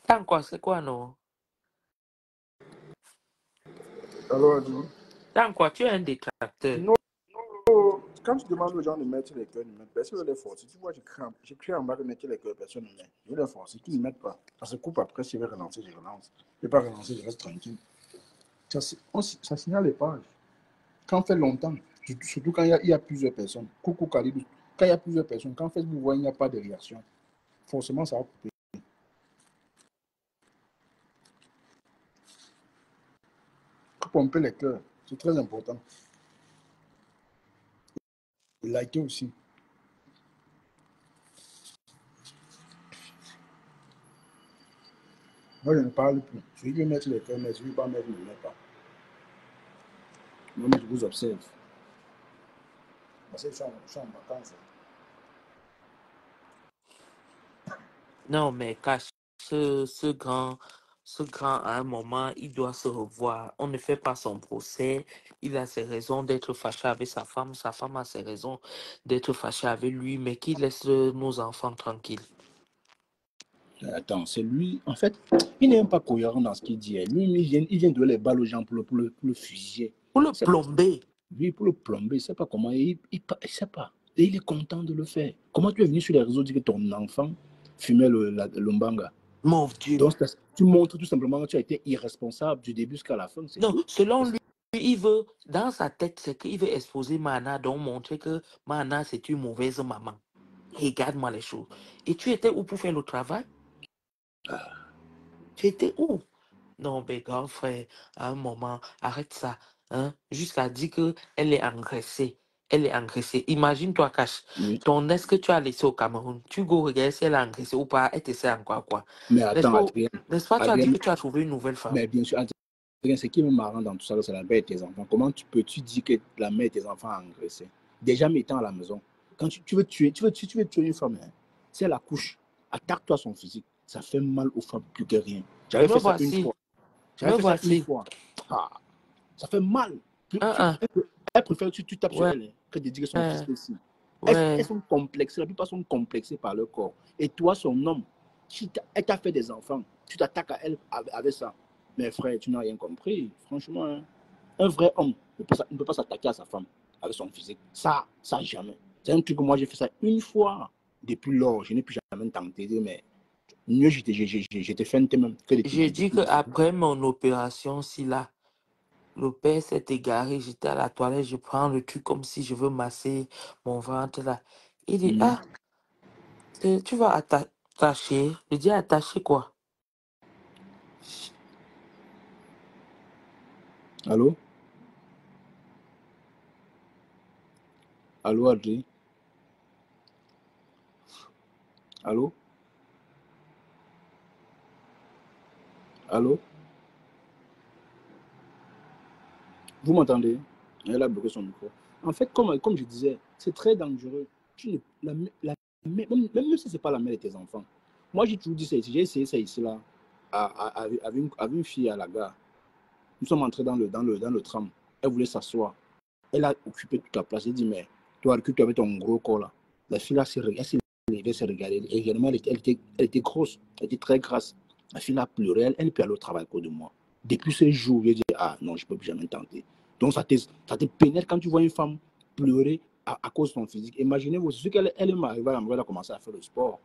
Tant quoi, c'est quoi, non? Alors, dis-moi. Tant quoi, tu es un détracteur. Non, quand tu demandes aux gens de mettre les cœurs, personne ne les force. Tu vois, j'écris en bas de mettre les cœurs, personne ne met. Je les force, qu'ils ne mettent pas. Ça se coupe après, si je vais relancer, je relance. Je ne vais pas relancer, je reste tranquille. Ça signale les pages. Quand on fait longtemps, surtout quand il y a plusieurs personnes, coucou Khalidou, quand il y a plusieurs personnes, quand Facebook voit qu'il n'y a pas de réaction, forcément ça va couper. Pomper les cœurs, c'est très important. Et liker aussi. Moi, je ne parle plus. Celui qui veut mettre les cœurs, mais celui qui ne veut pas mettre, ne met pas. Moi, je vous observe. Parce que je suis en vacances. Non, mais cache ce grand, à un moment, il doit se revoir. On ne fait pas son procès. Il a ses raisons d'être fâché avec sa femme a ses raisons d'être fâché avec lui, mais qu'il laisse nos enfants tranquilles. Attends, c'est lui. En fait, il n'est même pas cohérent dans ce qu'il dit. Lui, il vient donner les balles aux gens pour le fusiller. Pour le plomber. Oui, pour le plomber. Il ne sait pas comment. Il ne sait pas. Et il est content de le faire. Comment tu es venu sur les réseaux dire que ton enfant fumait le mbanga? Mon Dieu. Donc, tu montres tout simplement que tu as été irresponsable du début jusqu'à la fin. Non, tout. selon lui, il veut, dans sa tête, c'est qu'il veut exposer Mana, donc montrer que Mana, c'est une mauvaise maman. Regarde-moi les choses. Et tu étais où pour faire le travail? Tu étais où? Non, mais grand frère, à un moment, arrête ça. Hein? Jusqu'à dire qu'elle est engraissée. Elle est engraissée. Imagine-toi, Cash. Oui. Ton est-ce que tu as laissé au Cameroun? Tu go regarder si elle est engraissée ou pas. Elle te sait encore quoi. Mais attends, Adrien. N'est-ce pas, tu as dit que tu as trouvé une nouvelle femme? Mais bien sûr, Adrien, ce qui est marrant dans tout ça, c'est la mère et tes enfants. Comment peux-tu dire que la mère et tes enfants ont engraissé? Déjà, mettant à la maison. Quand tu veux tuer une femme, hein, si elle accouche, attaque-toi son physique. Ça fait mal aux femmes plus que rien. J'avais fait ça une fois. Ah, ça fait mal. Elle préfère que tu tapes sur elle que de dire que son fils est ici. Elles sont complexées. La plupart sont complexées par leur corps. Et toi, son homme, elle t'a fait des enfants. Tu t'attaques à elle avec ça. Mais frère, tu n'as rien compris. Franchement, hein, un vrai homme ne peut pas s'attaquer à sa femme avec son physique. Ça jamais. C'est un truc que moi, j'ai fait ça une fois. Depuis lors, je n'ai plus jamais tenté. Mais mieux, j'étais fait même. J'ai dit qu'après mon opération, si là, le père s'est égaré, j'étais à la toilette, je prends le truc comme si je veux masser mon ventre là. Il dit, tu vas attacher. Je dis, attacher quoi? Allô? Allô, Adrien? Allô? Allô? Vous m'entendez? Elle a bloqué son micro. En fait, comme je disais, c'est très dangereux. Même si ce n'est pas la mère de tes enfants. Moi, j'ai toujours dit ça ici. J'ai essayé ça ici, là, avec une fille à la gare. Nous sommes entrés dans le tram. Elle voulait s'asseoir. Elle a occupé toute la place. J'ai dit, mais toi, recule avec ton gros corps, là. La fille, là, elle s'est levée, s'est regardée. Et réellement, elle était grosse. Elle était très grasse. La fille, là, a pleuré. Elle ne peut aller au travail à cause de moi. Depuis ce jour, j'ai dit, ah non, je ne peux plus jamais tenter. Donc, ça te pénètre quand tu vois une femme pleurer à cause de son physique. Imaginez-vous, c'est ce qu'elle est arrivée à la elle a commencé à faire le sport.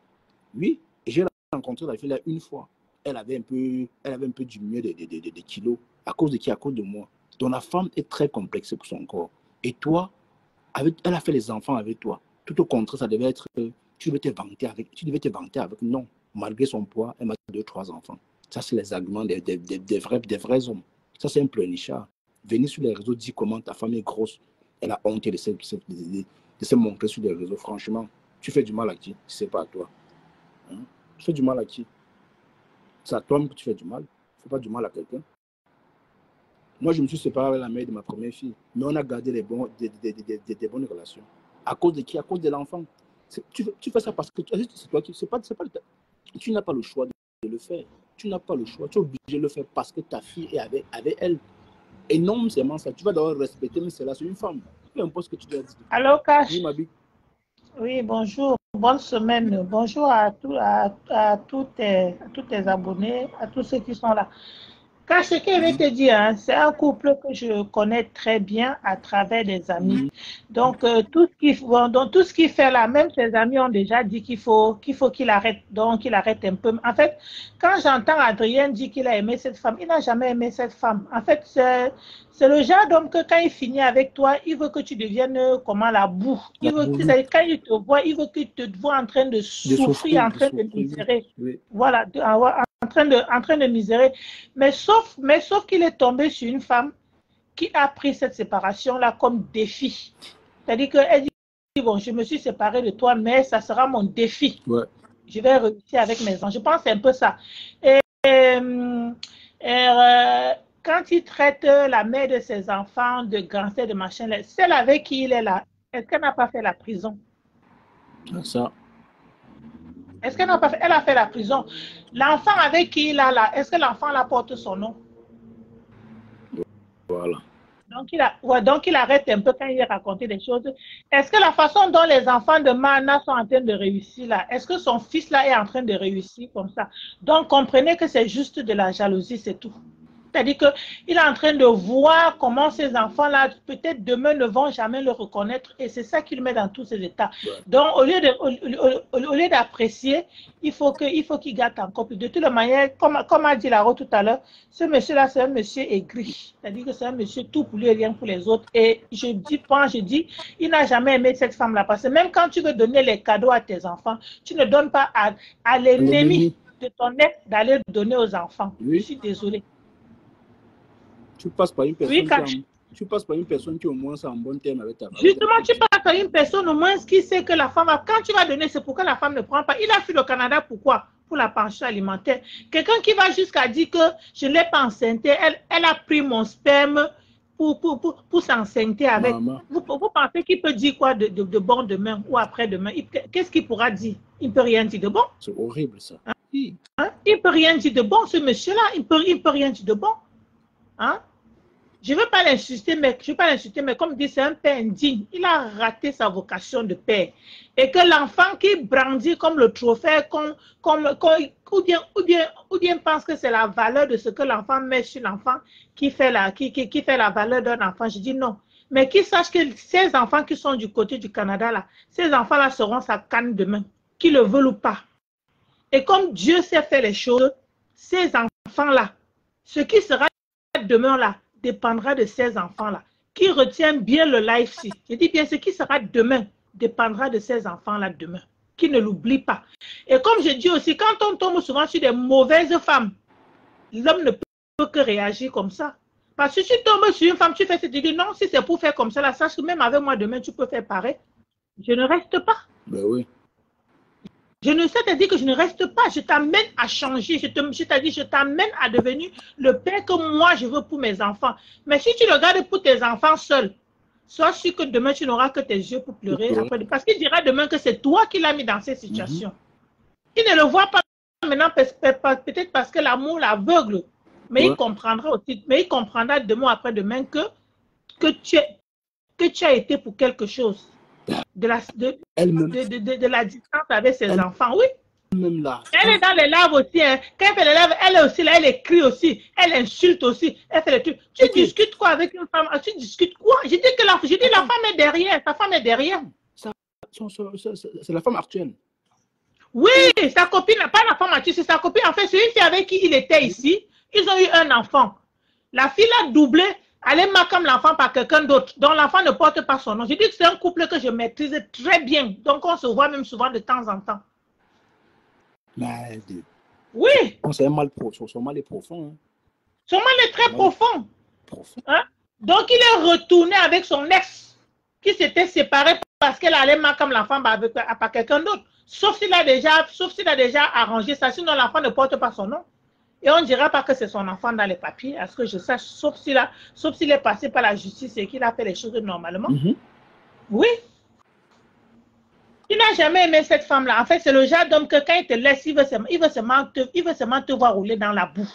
Oui, et j'ai rencontré la fille là une fois. Elle avait un peu diminué de kilos. À cause de qui? À cause de moi. Donc, la femme est très complexée pour son corps. Et toi, elle a fait les enfants avec toi. Tout au contraire, ça devait être, tu devais te vanter avec. Non, malgré son poids, elle m'a 2-3 enfants. Ça, c'est les arguments des vrais hommes. Ça, c'est un pleurnichard. Venir sur les réseaux, dire comment ta femme est grosse. Elle a honte de se montrer sur les réseaux. Franchement, tu fais du mal à qui? C'est pas à toi. Hein? Tu fais du mal à qui? C'est à toi-même que tu fais du mal. Tu ne fais pas du mal à quelqu'un. Moi, je me suis séparé avec la mère de ma première fille. Mais on a gardé des bonnes relations. À cause de qui? À cause de l'enfant. Tu fais ça parce que c'est toi qui... Tu n'as pas le choix de le faire. Tu n'as pas le choix. Tu es obligé de le faire parce que ta fille est avec elle. Et non seulement ça. Tu vas d'abord respecter, mais c'est là, c'est une femme. Peu importe ce que tu dois dire. Allô, Cash? Oui, ma vie. Oui, bonjour. bonne semaine. Bonjour à tous tes abonnés, à tous ceux qui sont là. Car ce que je vais te dire, hein, c'est un couple que je connais très bien à travers des amis. Donc, tout ce qu'il fait là, même ses amis ont déjà dit qu'il faut qu'il arrête. Donc, il arrête un peu. En fait, quand j'entends Adrien dire qu'il a aimé cette femme, il n'a jamais aimé cette femme. En fait, c'est le genre d'homme que quand il finit avec toi, il veut que tu deviennes comment la boue. Il veut, quand il te voit, il veut qu'il te voit en train de souffrir, en train de misérer. Oui. Voilà, en train de misérer. Mais sauf qu'il est tombé sur une femme qui a pris cette séparation-là comme défi. C'est-à-dire qu'elle dit, bon, je me suis séparée de toi, mais ça sera mon défi. Ouais. Je vais réussir avec mes enfants. Je pense que c'est un peu ça. Et quand il traite la mère de ses enfants de gangster, de machin, celle avec qui il est là, est-ce qu'elle n'a pas fait la prison? Ça. Est-ce qu'elle n'a pas fait? Elle a fait la prison. L'enfant avec qui il a là, est-ce que l'enfant la porte son nom? Voilà. Donc il arrête un peu quand il raconte des choses. Est-ce que la façon dont les enfants de Mana sont en train de réussir là, est-ce que son fils là est en train de réussir comme ça? Donc comprenez que c'est juste de la jalousie, c'est tout. C'est-à-dire qu'il est en train de voir comment ces enfants-là, peut-être demain, ne vont jamais le reconnaître. Et c'est ça qui le met dans tous ces états. Ouais. Donc, au lieu d'apprécier, il faut qu'il gâte encore plus. De toute manière, comme a dit Laro tout à l'heure, ce monsieur-là, c'est un monsieur aigri. C'est-à-dire que c'est un monsieur tout pour lui et rien pour les autres. Et je dis, il n'a jamais aimé cette femme-là. Parce que même quand tu veux donner les cadeaux à tes enfants, tu ne donnes pas à l'ennemi de ton ex d'aller donner aux enfants. Oui. Je suis désolée. Tu passes par une personne qui au moins est en bon terme avec ta femme. Justement, tu passes par une personne au moins qui sait que la femme, quand tu vas donner, c'est pourquoi la femme ne prend pas. Il a fui le Canada, pourquoi? Pour la pension alimentaire. Quelqu'un qui va jusqu'à dire que je ne l'ai pas enceinte, elle a pris mon sperme pour s'enceinte avec. Vous pensez qu'il peut dire quoi de bon demain ou après-demain? Qu'est-ce qu'il pourra dire? Il ne peut rien dire de bon. C'est horrible ça. Hein? Il ne peut rien dire de bon, ce monsieur-là. Il ne peut rien dire de bon. Hein? Je ne veux pas l'insulter, mais comme dit, c'est un père indigne. Il a raté sa vocation de père. Et que l'enfant qui brandit comme le trophée, ou bien pense que c'est la valeur de ce que l'enfant met sur l'enfant qui fait la valeur d'un enfant. Je dis non. Mais qu'il sache que ces enfants qui sont du côté du Canada, là, ces enfants-là seront sa canne demain, qu'ils le veulent ou pas. Et comme Dieu sait faire les choses, ces enfants-là, ce qui sera demain là, dépendra de ces enfants-là, qui retiennent bien le live-ci. Je dis bien, ce qui sera demain dépendra de ces enfants-là demain, qui ne l'oublient pas. Et comme je dis aussi, quand on tombe souvent sur des mauvaises femmes, l'homme ne peut que réagir comme ça. Parce que si tu tombes sur une femme, tu fais cette idée, non, si c'est pour faire comme ça, là, sache que même avec moi demain, tu peux faire pareil. Je ne reste pas. Ben oui. Je ne sais te dire que je ne reste pas, je t'amène à changer, je t'amène à devenir le père que moi je veux pour mes enfants. Mais si tu regardes pour tes enfants seuls, sois sûr que demain tu n'auras que tes yeux pour pleurer. Après, parce qu'il dira demain que c'est toi qui l'as mis dans cette situation. Il ne le voit pas maintenant, peut-être parce que l'amour l'aveugle, mais il comprendra aussi, mais il comprendra demain après demain que tu as été pour quelque chose. De la distance avec ses enfants, oui. Même là. Elle est dans les laves aussi. Hein. Quand elle fait les laves, elle est aussi là, elle écrit aussi, elle insulte aussi, elle fait les trucs. Tu discutes quoi avec une femme? Tu discutes quoi? Je dis que la femme est derrière, sa femme est derrière. C'est la femme actuelle. Oui, sa copine, pas la femme actuelle, c'est sa copine. En fait, c'est une fille avec qui il était ici. Ils ont eu un enfant. La fille l'a doublé. Elle est comme l'enfant par quelqu'un d'autre, dont l'enfant ne porte pas son nom. Je dis que c'est un couple que je maîtrise très bien. Donc, on se voit même souvent de temps en temps. Mais, oui. Son mal est profond. Hein. Son mal est très profond. Hein? Donc, il est retourné avec son ex, qui s'était séparé parce qu'elle allait mal comme l'enfant par quelqu'un d'autre. Sauf s'il a déjà arrangé ça, sinon l'enfant ne porte pas son nom. Et on ne dira pas que c'est son enfant dans les papiers, à ce que je sache, sauf s'il est passé par la justice et qu'il a fait les choses normalement. Oui. Il n'a jamais aimé cette femme-là. En fait, c'est le genre d'homme que quand il te laisse, il veut seulement te voir rouler dans la boue.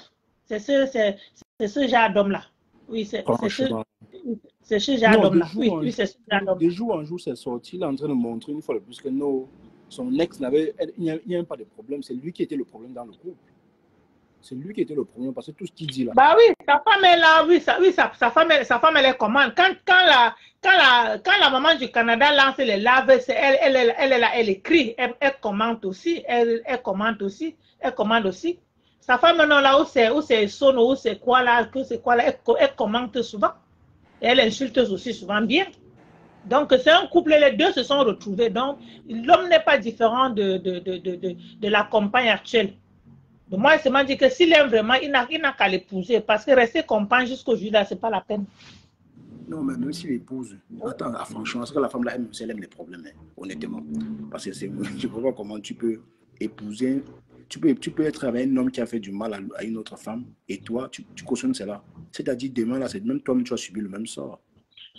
C'est ce genre d'homme-là. Oui, c'est ce genre d'homme-là. Oui, c'est ce genre d'homme. De jour en jour, c'est sorti. Il est en train de montrer une fois de plus que non, son ex n'avait, il n'y a même pas de problème. C'est lui qui était le problème dans le couple. C'est lui qui était le problème parce que tout ce qu'il dit là. Bah oui, sa femme est là, oui, sa femme elle est commande. Quand la maman du Canada lance les laves, elle est là, elle écrit, elle commente aussi, elle commente aussi, elle commande aussi. Sa femme non là où c'est sono, où c'est quoi là, elle commente souvent. Et elle insulte aussi souvent bien. Donc c'est un couple, les deux se sont retrouvés. Donc l'homme n'est pas différent de la compagne actuelle. Donc, moi, je me dis que s'il aime vraiment, il n'a qu'à l'épouser. Parce que rester compagne jusqu'au jour là, ce n'est pas la peine. Non, mais même s'il épouse, attends, franchement, est-ce que la femme là, elle aime les problèmes, hein, honnêtement. Parce que je ne vois pas comment tu peux épouser, tu peux être avec un homme qui a fait du mal à une autre femme, et toi, tu cautionnes cela. C'est-à-dire, demain, là, c'est même toi, tu as subi le même sort.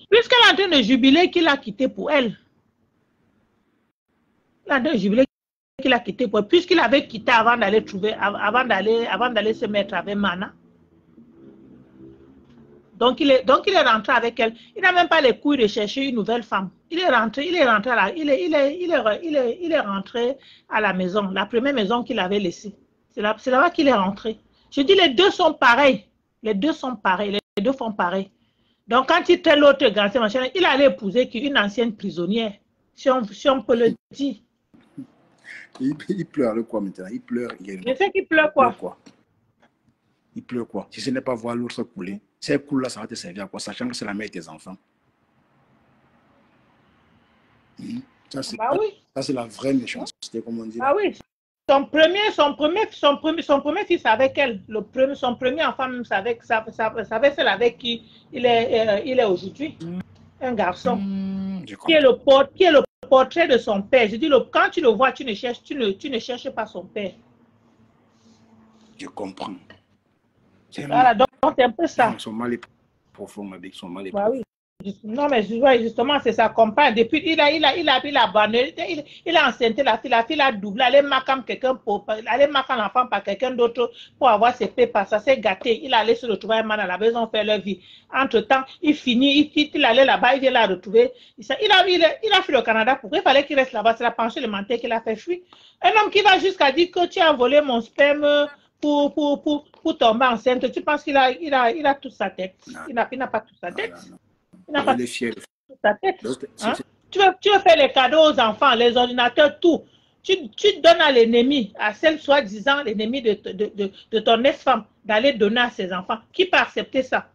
Puisqu'elle est en train de jubiler qu'il a quitté pour elle. Elle est en train de jubiler qu'il a quitté pour elle. Puisqu'il avait quitté avant d'aller se mettre avec Mana. Donc il est rentré avec elle. Il n'a même pas les couilles de chercher une nouvelle femme. Il est rentré à la maison, la première maison qu'il avait laissée. C'est là-bas qu'il est rentré. Je dis les deux sont pareils. Les deux sont pareils. Les deux font pareil. Donc quand il traite l'autre grand machin, il allait épouser une ancienne prisonnière. Si on peut le dire. Il pleure quoi maintenant? Il pleure également. Je sais qu'il pleure quoi? Il pleure quoi? Si ce n'est pas voir l'autre couler, si elle coule là, ça va te servir à quoi? Sachant que c'est la mère de tes enfants. Ça, c'est la vraie méchanceté, comme on dit. Ah oui. Son premier fils avec elle. Son premier enfant même savait celle avec qui il est aujourd'hui. Un garçon. Qui est le portrait de son père. Je dis, quand tu le vois, tu ne cherches pas son père. Je comprends. Voilà, donc c'est un peu ça. Son mal est profond, ma belle, son mal est bah profond. Oui. Non, mais justement, c'est sa compagne. Depuis, il a abandonné, il a enceinté la fille a doublé, elle est marquant l'enfant par quelqu'un d'autre pour avoir ses pépas. Ça s'est gâté. Il allait se retrouver à la maison, faire leur vie. Entre-temps, il allait là-bas, il vient la retrouver. Il a fui le Canada. Pourquoi il fallait qu'il reste là-bas? C'est la pension alimentaire qu'il a fait fuir. Un homme qui va jusqu'à dire que tu as volé mon sperme pour tomber enceinte. Tu penses qu'il a toute sa tête? Il n'a pas toute sa tête. Il n'a pas toute sa tête. Hein? Tu veux faire les cadeaux aux enfants, les ordinateurs, tout. Tu donnes à l'ennemi, à celle soi-disant l'ennemi de ton ex-femme, d'aller donner à ses enfants. Qui peut accepter ça?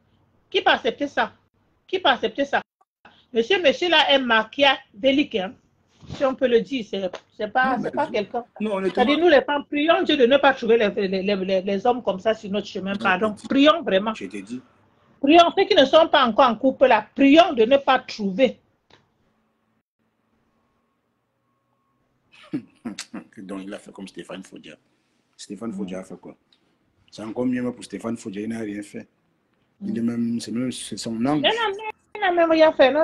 Qui peut accepter ça? Qui peut accepter ça? Monsieur là est machiavélique. Hein? Si on peut le dire, c'est pas quelqu'un. C'est-à-dire, nous les femmes, prions Dieu de ne pas trouver les hommes comme ça sur notre chemin. Pardon. Prions vraiment. Je t'ai dit. Prions, ceux qui ne sont pas encore en couple là, prions de ne pas trouver. Donc il a fait comme Stéphane Fodja. Stéphane Fodja a fait quoi? C'est encore mieux pour Stéphane Fodja, il n'a rien fait. C'est son ange. Il n'a même rien fait. Il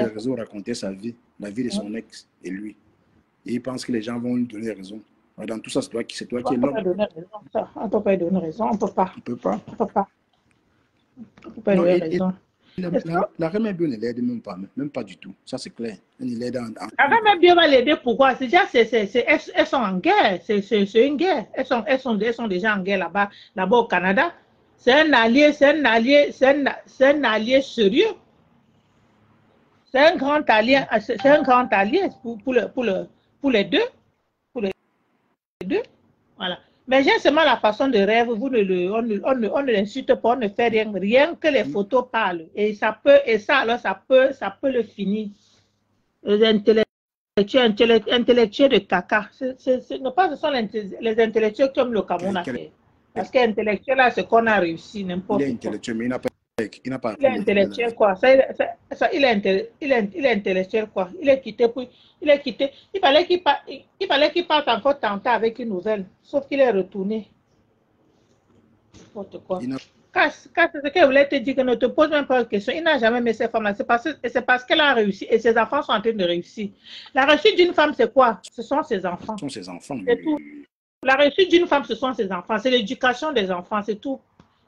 a raison de raconter sa vie, la vie de son ex et lui. Et il pense que les gens vont lui donner raison. Dans tout ça, c'est toi qui es l'homme. On ne peut pas donner raison. On ne peut pas. On peut pas. On ne peut pas donner raison. La reine est bien, elle l'aide même pas du tout. Ça, c'est clair. Elle l'aide la reine bien va l'aider. Pourquoi? Elles sont en guerre. C'est une guerre. Elles sont déjà en guerre là-bas au Canada. C'est un allié sérieux. C'est un grand allié pour les deux. Voilà. Mais j'ai seulement la façon de rêve, on ne l'insulte pas, on ne fait rien que les photos parlent. Et ça peut le finir. Les intellectuels de caca. Ce sont les intellectuels comme le Cameroun a fait. Parce qu'intellectuel là, c'est qu'on a réussi, n'importe quoi. Il est intellectuel, mais il n'a pas. Il est intellectuel quoi? Il est intellectuel quoi? Il est quitté. Il fallait qu'il parte encore tenter avec une nouvelle. Sauf qu'il est retourné. N'importe quoi. C'est ce qu'elle voulait te dire, que ne te pose même pas de question. Il n'a jamais aimé ces femmes-là. C'est parce qu'elle a réussi et ses enfants sont en train de réussir. La réussite d'une femme, c'est quoi? Ce sont ses enfants. Ce sont ses enfants. C'est tout. La réussite d'une femme, ce sont ses enfants. C'est l'éducation des enfants, c'est tout.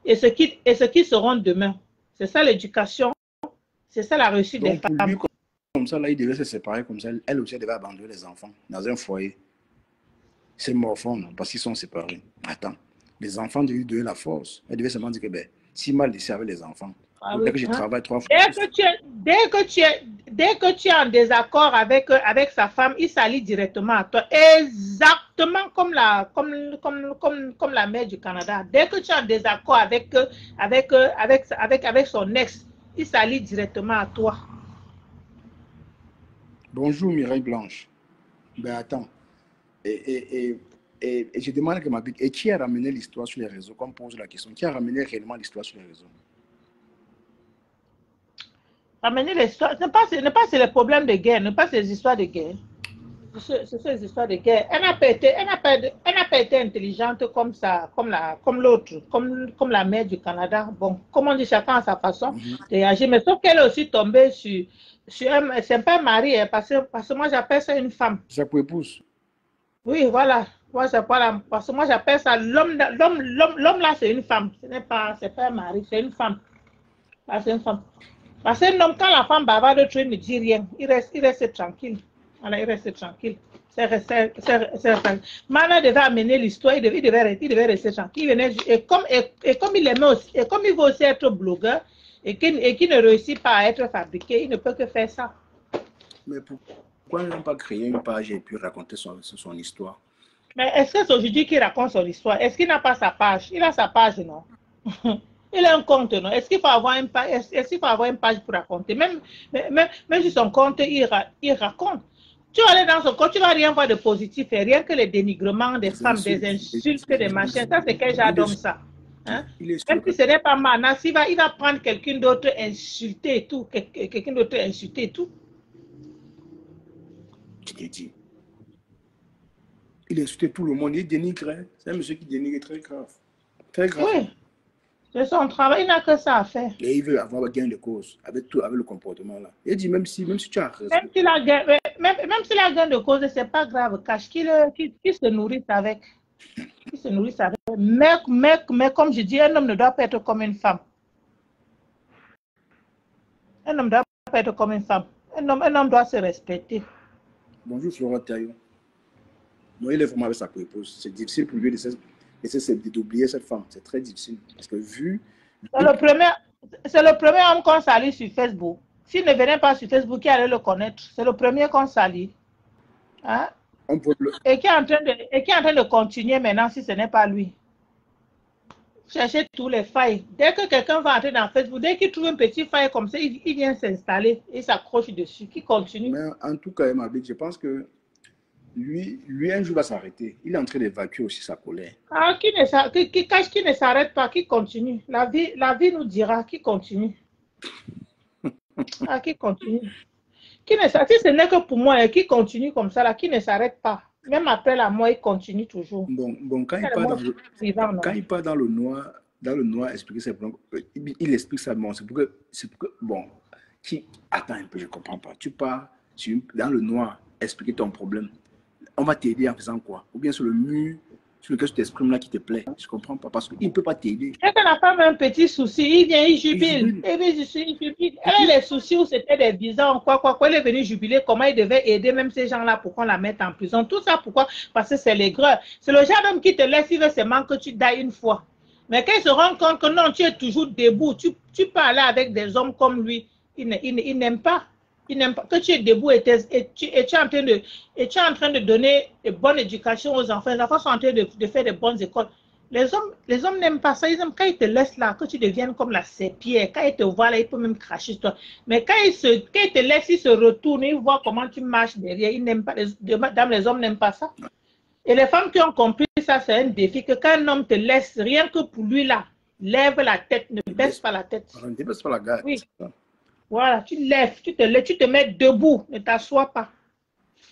Et ce qui seront demain. C'est ça l'éducation. C'est ça la réussite des femmes. comme ça, là, ils devaient se séparer comme ça. Elle aussi, elle devait abandonner les enfants dans un foyer. C'est morphond, non, parce qu'ils sont séparés. Attends, les enfants devaient lui donner la force. Elle devait seulement dire que, ben, si mal laissé avec les enfants, Ah dès oui, que je hein. travaille 3 fois. Dès que tu es en désaccord avec sa femme, il s'allie directement à toi. Exactement comme la mère du Canada. Dès que tu es en désaccord avec son ex, il s'allie directement à toi. Bonjour Mireille Blanche. Ben attends. Et je demande que ma bite. Et qui a ramené l'histoire sur les réseaux? Comme pose la question. Qui a ramené réellement l'histoire sur les réseaux? Ramener l'histoire, ce n'est pas le problème de guerre, ce n'est pas ces histoires de guerre. C'est ces histoires de guerre. Elle n'a pas été intelligente comme ça, comme l'autre, comme la mère du Canada. Bon, comme on dit, chacun a sa façon de réagir. Mais sauf qu'elle est aussi tombée sur c'est pas un mari, parce que moi j'appelle ça une femme. Ça pour épouse. Oui, voilà. Moi, parce que moi j'appelle ça l'homme là, c'est une femme. C'est pas un mari, c'est une femme. Là, c'est une femme. Parce que non, quand la femme bavarde trop, il ne dit rien. Il reste tranquille. Voilà, il reste tranquille. Mana devait amener l'histoire, il devait rester tranquille. Et comme il aimait aussi, et comme il veut aussi être blogueur, et qu'il ne réussit pas à être fabriqué, il ne peut que faire ça. Mais pourquoi ne pas créer une page et puis raconter son histoire? Mais est-ce que c'est aujourd'hui qu'il raconte son histoire? Est-ce qu'il n'a pas sa page? Il a sa page, non? Il a un compte, non? Est-ce qu'il faut avoir une page? Est-ce qu'il faut avoir une page pour raconter? Même sur son compte, il raconte. Tu vas aller dans son compte, tu ne vas rien voir de positif, et rien que les dénigrements des femmes, des insultes, des machins. Ça, c'est quel genre d'homme ça? Hein? Même si ce n'est pas Manas, il va prendre quelqu'un d'autre insulté et tout. Quelqu'un d'autre insulté et tout. Je t'ai dit. Il insultait tout le monde, il dénigrait. C'est un monsieur qui dénigre très grave. Très grave. Oui. C'est son travail, il n'a que ça à faire. Et il veut avoir gain de cause avec le comportement là. Il dit même si tu as raison. Même s'il a gain de cause, c'est pas grave. Cache qu'il se nourrisse avec. Qu'il se nourrisse avec. Mais comme je dis, un homme ne doit pas être comme une femme. Un homme ne doit pas être comme une femme. Un homme doit se respecter. Bonjour Florent Taillon. Non, il est vraiment avec sa épouse. C'est difficile pour lui d'oublier cette femme. C'est très difficile. Parce que vu. C'est le premier homme qu'on salue sur Facebook. S'il ne venait pas sur Facebook, qui allait le connaître? C'est le premier qu'on salue. Hein? Et qui est en train de continuer maintenant si ce n'est pas lui. Chercher tous les failles. Dès que quelqu'un va entrer dans Facebook, dès qu'il trouve un petit faille comme ça, il vient s'installer et s'accroche dessus. Qui continue. Mais en tout cas, je pense que lui un jour va s'arrêter. Il est en train d'évacuer aussi sa colère. Ah, qui ne s'arrête pas, qui continue. La vie nous dira qui continue. Ah, qui continue. Si ce n'est que pour moi, qui continue comme ça, là, qui ne s'arrête pas. Même après la mort, il continue toujours. Bon quand il part dans le noir, expliquer ses problèmes, il explique ça. Bon, c'est pour que bon, attends un peu, je ne comprends pas. Tu pars dans le noir, expliquer ton problème. On va t'aider en faisant quoi? Ou bien sur le mur sur lequel tu t'exprimes là qui te plaît. Je ne comprends pas parce qu'il ne peut pas t'aider. Dès que la femme a un petit souci, il vient, il jubile. Il jubile. Elle a les soucis où c'était des visas, quoi. Elle est venue jubiler, comment il devait aider même ces gens-là pour qu'on la mette en prison. Tout ça, pourquoi? Parce que c'est l'aigreur. C'est le genre d'homme qui te laisse, il veut seulement que tu dailles une fois. Mais quand il se rend compte que non, tu es toujours debout, tu peux aller avec des hommes comme lui, il n'aime pas. Il n'aime pas que tu es debout et tu es en train de donner de bonnes éducations aux enfants. Les enfants sont en train de faire de bonnes écoles. Les hommes n'aiment pas ça. Ils aiment quand ils te laissent là, que tu deviennes comme la serpillère. Quand ils te voient là, ils peuvent même cracher sur toi. Mais quand ils te laissent, ils se retournent, ils voient comment tu marches derrière. Ils n'aiment pas. Les hommes n'aiment pas ça. Et les femmes qui ont compris ça, c'est un défi que quand un homme te laisse, rien que pour lui là, lève la tête, ne baisse pas la tête. Ne baisse pas la garde. Oui. Voilà, tu lèves, tu te mets debout, ne t'assois pas.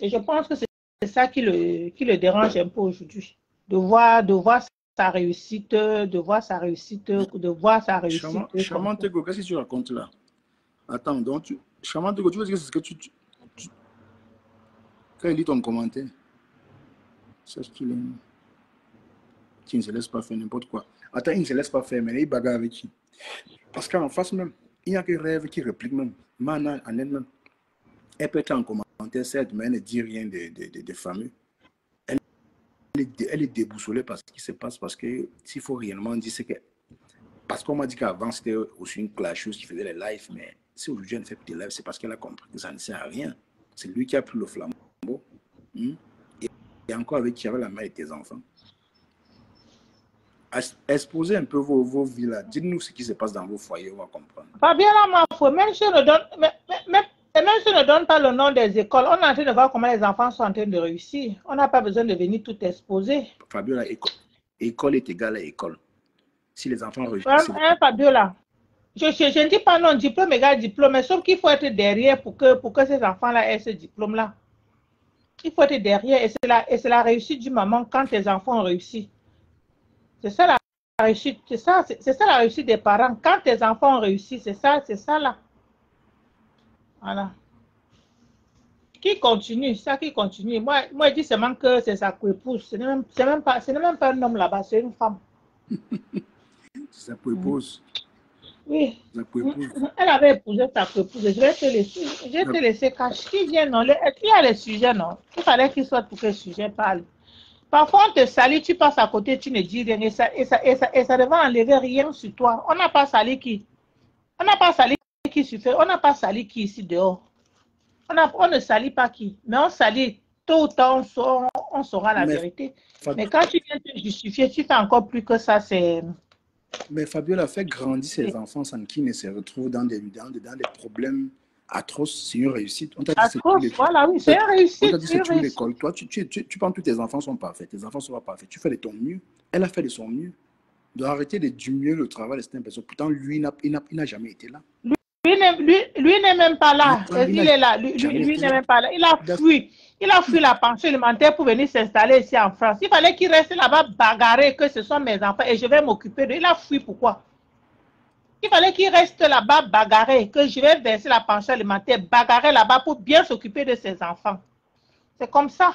Et je pense que c'est ça qui le dérange un peu aujourd'hui. De voir sa réussite. Charmante Tego, qu'est-ce que tu racontes là? Attends, donc, Charmante Tego, tu veux dire que c'est ce que tu... Quand il lit ton commentaire, c'est ce qu'il est... Qui ne se laisse pas faire n'importe quoi. Attends, il ne se laisse pas faire, mais il bagarre avec qui? Parce qu'en face même, il n'y a que rêve qui réplique même. Mana en elle-même. Elle peut être en commentaire, certes, mais elle ne dit rien de fameux. Elle est déboussolée par ce qui se passe, parce que s'il faut réellement dire, c'est que... Parce qu'on m'a dit qu'avant, c'était aussi une clasheuse qui faisait les lives, mais si aujourd'hui elle ne fait plus de lives, c'est parce qu'elle a compris que ça ne sert à rien. C'est lui qui a pris le flambeau. Et encore avec qui avait la mère et tes enfants. Exposez un peu vos vies là. Dites-nous ce qui se passe dans vos foyers, on va comprendre. Fabiola Mafo, même si on ne donne, même si on ne donne pas le nom des écoles, on est en train de voir comment les enfants sont en train de réussir. On n'a pas besoin de venir tout exposer. Fabiola, école est égale à école. Si les enfants réussissent... Fabiola, je ne dis pas non, diplôme égale diplôme, mais sauf qu'il faut être derrière pour que ces enfants-là aient ce diplôme-là. Il faut être derrière, et c'est la réussite du maman quand tes enfants ont réussi. C'est ça la réussite, c'est ça la réussite des parents. Quand tes enfants ont réussi, c'est ça là. Voilà. Qui continue, ça qui continue. Moi je dis seulement que c'est sa épouse. Ce n'est même pas un homme là-bas, c'est une femme. C'est sa épouse. Oui. Elle avait épousé sa épouse. Je vais te laisser cacher. Qui vient, non? Il y a les sujets, non? Il fallait qu'il soit pour que le sujet parle. Parfois, on te salit, tu passes à côté, tu ne dis rien. Et ça ne va enlever rien sur toi. On n'a pas sali qui? On n'a pas sali qui suffit. On n'a pas sali qui ici dehors. On ne salit pas qui. Mais on salit. Tôt ou tard, on saura la vérité. Mais quand tu viens te justifier, tu fais encore plus que ça, c'est... Mais Fabiola fait grandir ses enfants sans qu'ils ne se retrouvent dans des problèmes atroces. C'est une réussite. Voilà, oui, c'est une réussite. On t'a dit c'est une école. Toi, tu penses que tes enfants sont parfaits. Tes enfants ne sont pas parfaits. Tu fais de ton mieux. Elle a fait de son mieux. Il doit arrêter de diminuer le travail de certaines personnes. Pourtant, lui, il n'a jamais été là. Lui n'est même pas là. Il est là. Lui n'est même pas là. Il a fui. Il a fui la pension alimentaire pour venir s'installer ici en France. Il fallait qu'il reste là-bas bagarrer, que ce sont mes enfants et je vais m'occuper d'eux. Il a fui pourquoi? Il fallait qu'il reste là-bas bagarrer, que je vais verser la pension alimentaire, bagarrer là-bas pour bien s'occuper de ses enfants. C'est comme ça.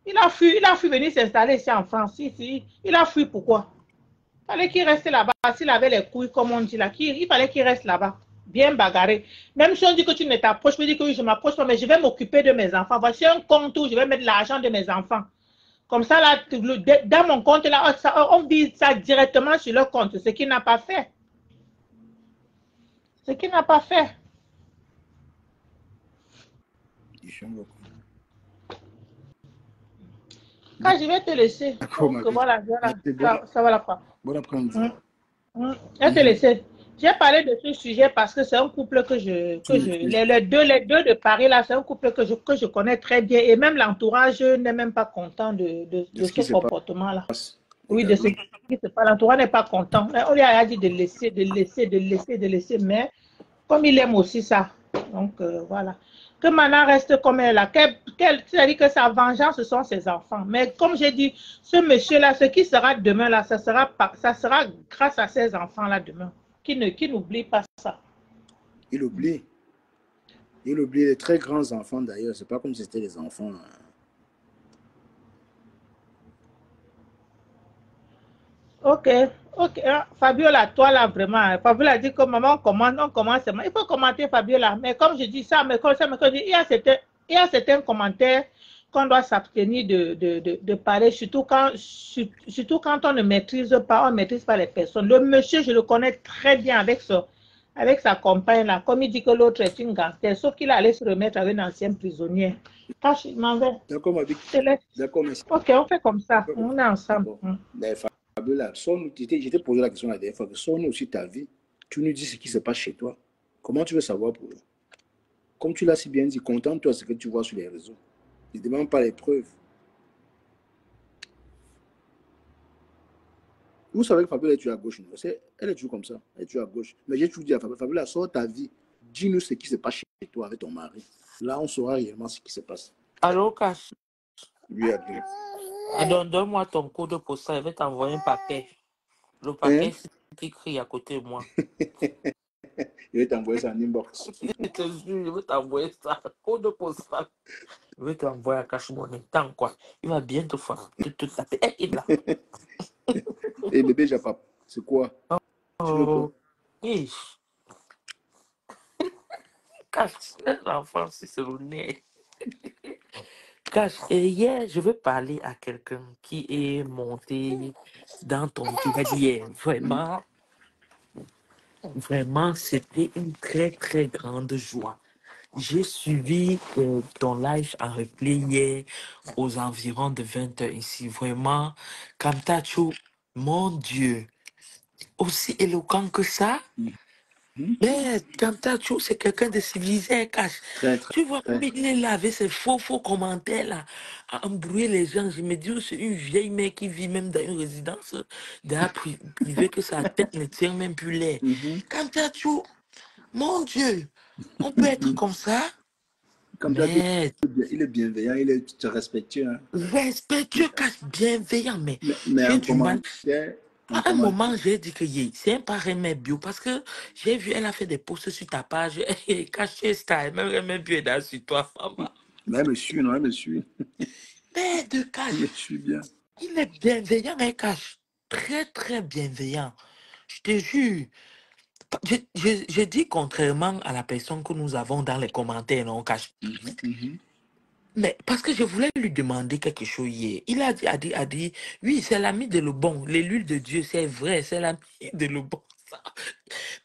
Il a fui venir s'installer ici en France. Il a fui pourquoi? Il fallait qu'il reste là-bas. S'il avait les couilles, comme on dit là, il fallait qu'il reste là-bas. Bien bagarré. Même si on dit que tu ne t'approches, je me dis que oui, je m'approche pas, mais je vais m'occuper de mes enfants. Voici un compte où je vais mettre l'argent de mes enfants. Comme ça, là, dans mon compte, là, on vise ça directement sur le compte, ce qu'il n'a pas fait. Ce qu'il n'a pas fait. Quand je vais te laisser. Voilà, ça va la faire. Bon après-midi. Je vais te laisser. J'ai parlé de ce sujet parce que c'est un couple les deux de Paris, là, c'est un couple que je connais très bien. Et même l'entourage n'est même pas content de ce comportement-là. Oui, de ce qui se passe. L'entourage n'est pas content. On lui a dit de laisser. Mais comme il aime aussi ça. Donc, voilà. Que Mana reste comme elle là. C'est-à-dire que sa vengeance, ce sont ses enfants. Mais comme j'ai dit, ce monsieur-là, ce qui sera demain, là, ça sera grâce à ses enfants-là demain. Qui n'oublie pas ça. Il oublie les très grands enfants d'ailleurs. C'est pas comme si c'était des enfants. Ok. Fabiola, toi là vraiment. Fabiola dit que maman, on commence. Il faut commenter Fabiola. Mais comme je dis ça, il y a certains commentaires qu'on doit s'abstenir de parler, surtout quand on ne maîtrise pas les personnes. Le monsieur, je le connais très bien avec sa compagne là. Comme il dit que l'autre est une gangster, sauf qu'il allait se remettre avec une ancienne prisonnière. Je m'en vais. D'accord, ma vie. D'accord, merci. Ok, on fait comme ça. On est ensemble. Fabiola, je t'ai posé la question la dernière fois, sors-nous aussi ta vie. Tu nous dis ce qui se passe chez toi. Comment tu veux savoir pour eux? Comme tu l'as si bien dit, contente-toi de ce que tu vois sur les réseaux. Ne demande pas les preuves. Vous savez que Fabiola est toujours à gauche. Elle est toujours comme ça. Elle est toujours à gauche. Mais j'ai toujours dit à Fabiola, sors ta vie. Dis-nous ce qui se passe chez toi avec ton mari. Là, on saura réellement ce qui se passe. Allô, Cash? Oui, Adrien. Donne-moi ton code postal, je vais t'envoyer un paquet. Le paquet, c'est écrit à côté de moi. Je vais t'envoyer ça en inbox. Je te jure, je vais t'envoyer ça. Code postal. Je vais t'envoyer à Cash Money. Tant quoi. Il va bien te faire. Te taper. Il est là. Et bébé Japap, c'est quoi? Oh. Cache, l'enfant, c'est le nez. Cache, et hier, je veux parler à quelqu'un qui est monté dans ton direct hier. Vraiment, vraiment, c'était une très, très grande joie. J'ai suivi ton live en replay hier aux environs de 20 heures ici. Vraiment, Kamtacho, mon Dieu, aussi éloquent que ça. Mais Kamtacho, c'est quelqu'un de civilisé, Cache. Très, très, Tu vois, très. il est là avec ses faux commentaires là, à embrouiller les gens. Je me dis, oh, c'est une vieille mère qui vit même dans une résidence privée que sa tête ne tient même plus l'air. Kamtacho, mon Dieu, on peut être comme ça? Comme tu as dit, Mais il est bienveillant, il est respectueux. Hein. respectueux, cache bienveillant, mais Mais j'ai en du mal. commentaire, en À un commentaire. moment, j'ai dit que c'est un pas Remets Bio parce que j'ai vu, elle a fait des posts sur ta page. Caché style, même Remets Bio est là sur toi, maman. Mais elle me suit, non, elle me suit. Mais de Elle me cache, suit bien. il est bienveillant, hein, cache. Très, très bienveillant. Je te jure. Je dis contrairement à la personne que nous avons dans les commentaires, non, cache. Mais parce que je voulais lui demander quelque chose hier. Il a dit, oui, c'est l'ami de Lebon. L'élu de Dieu, c'est vrai, c'est l'ami de Lebon.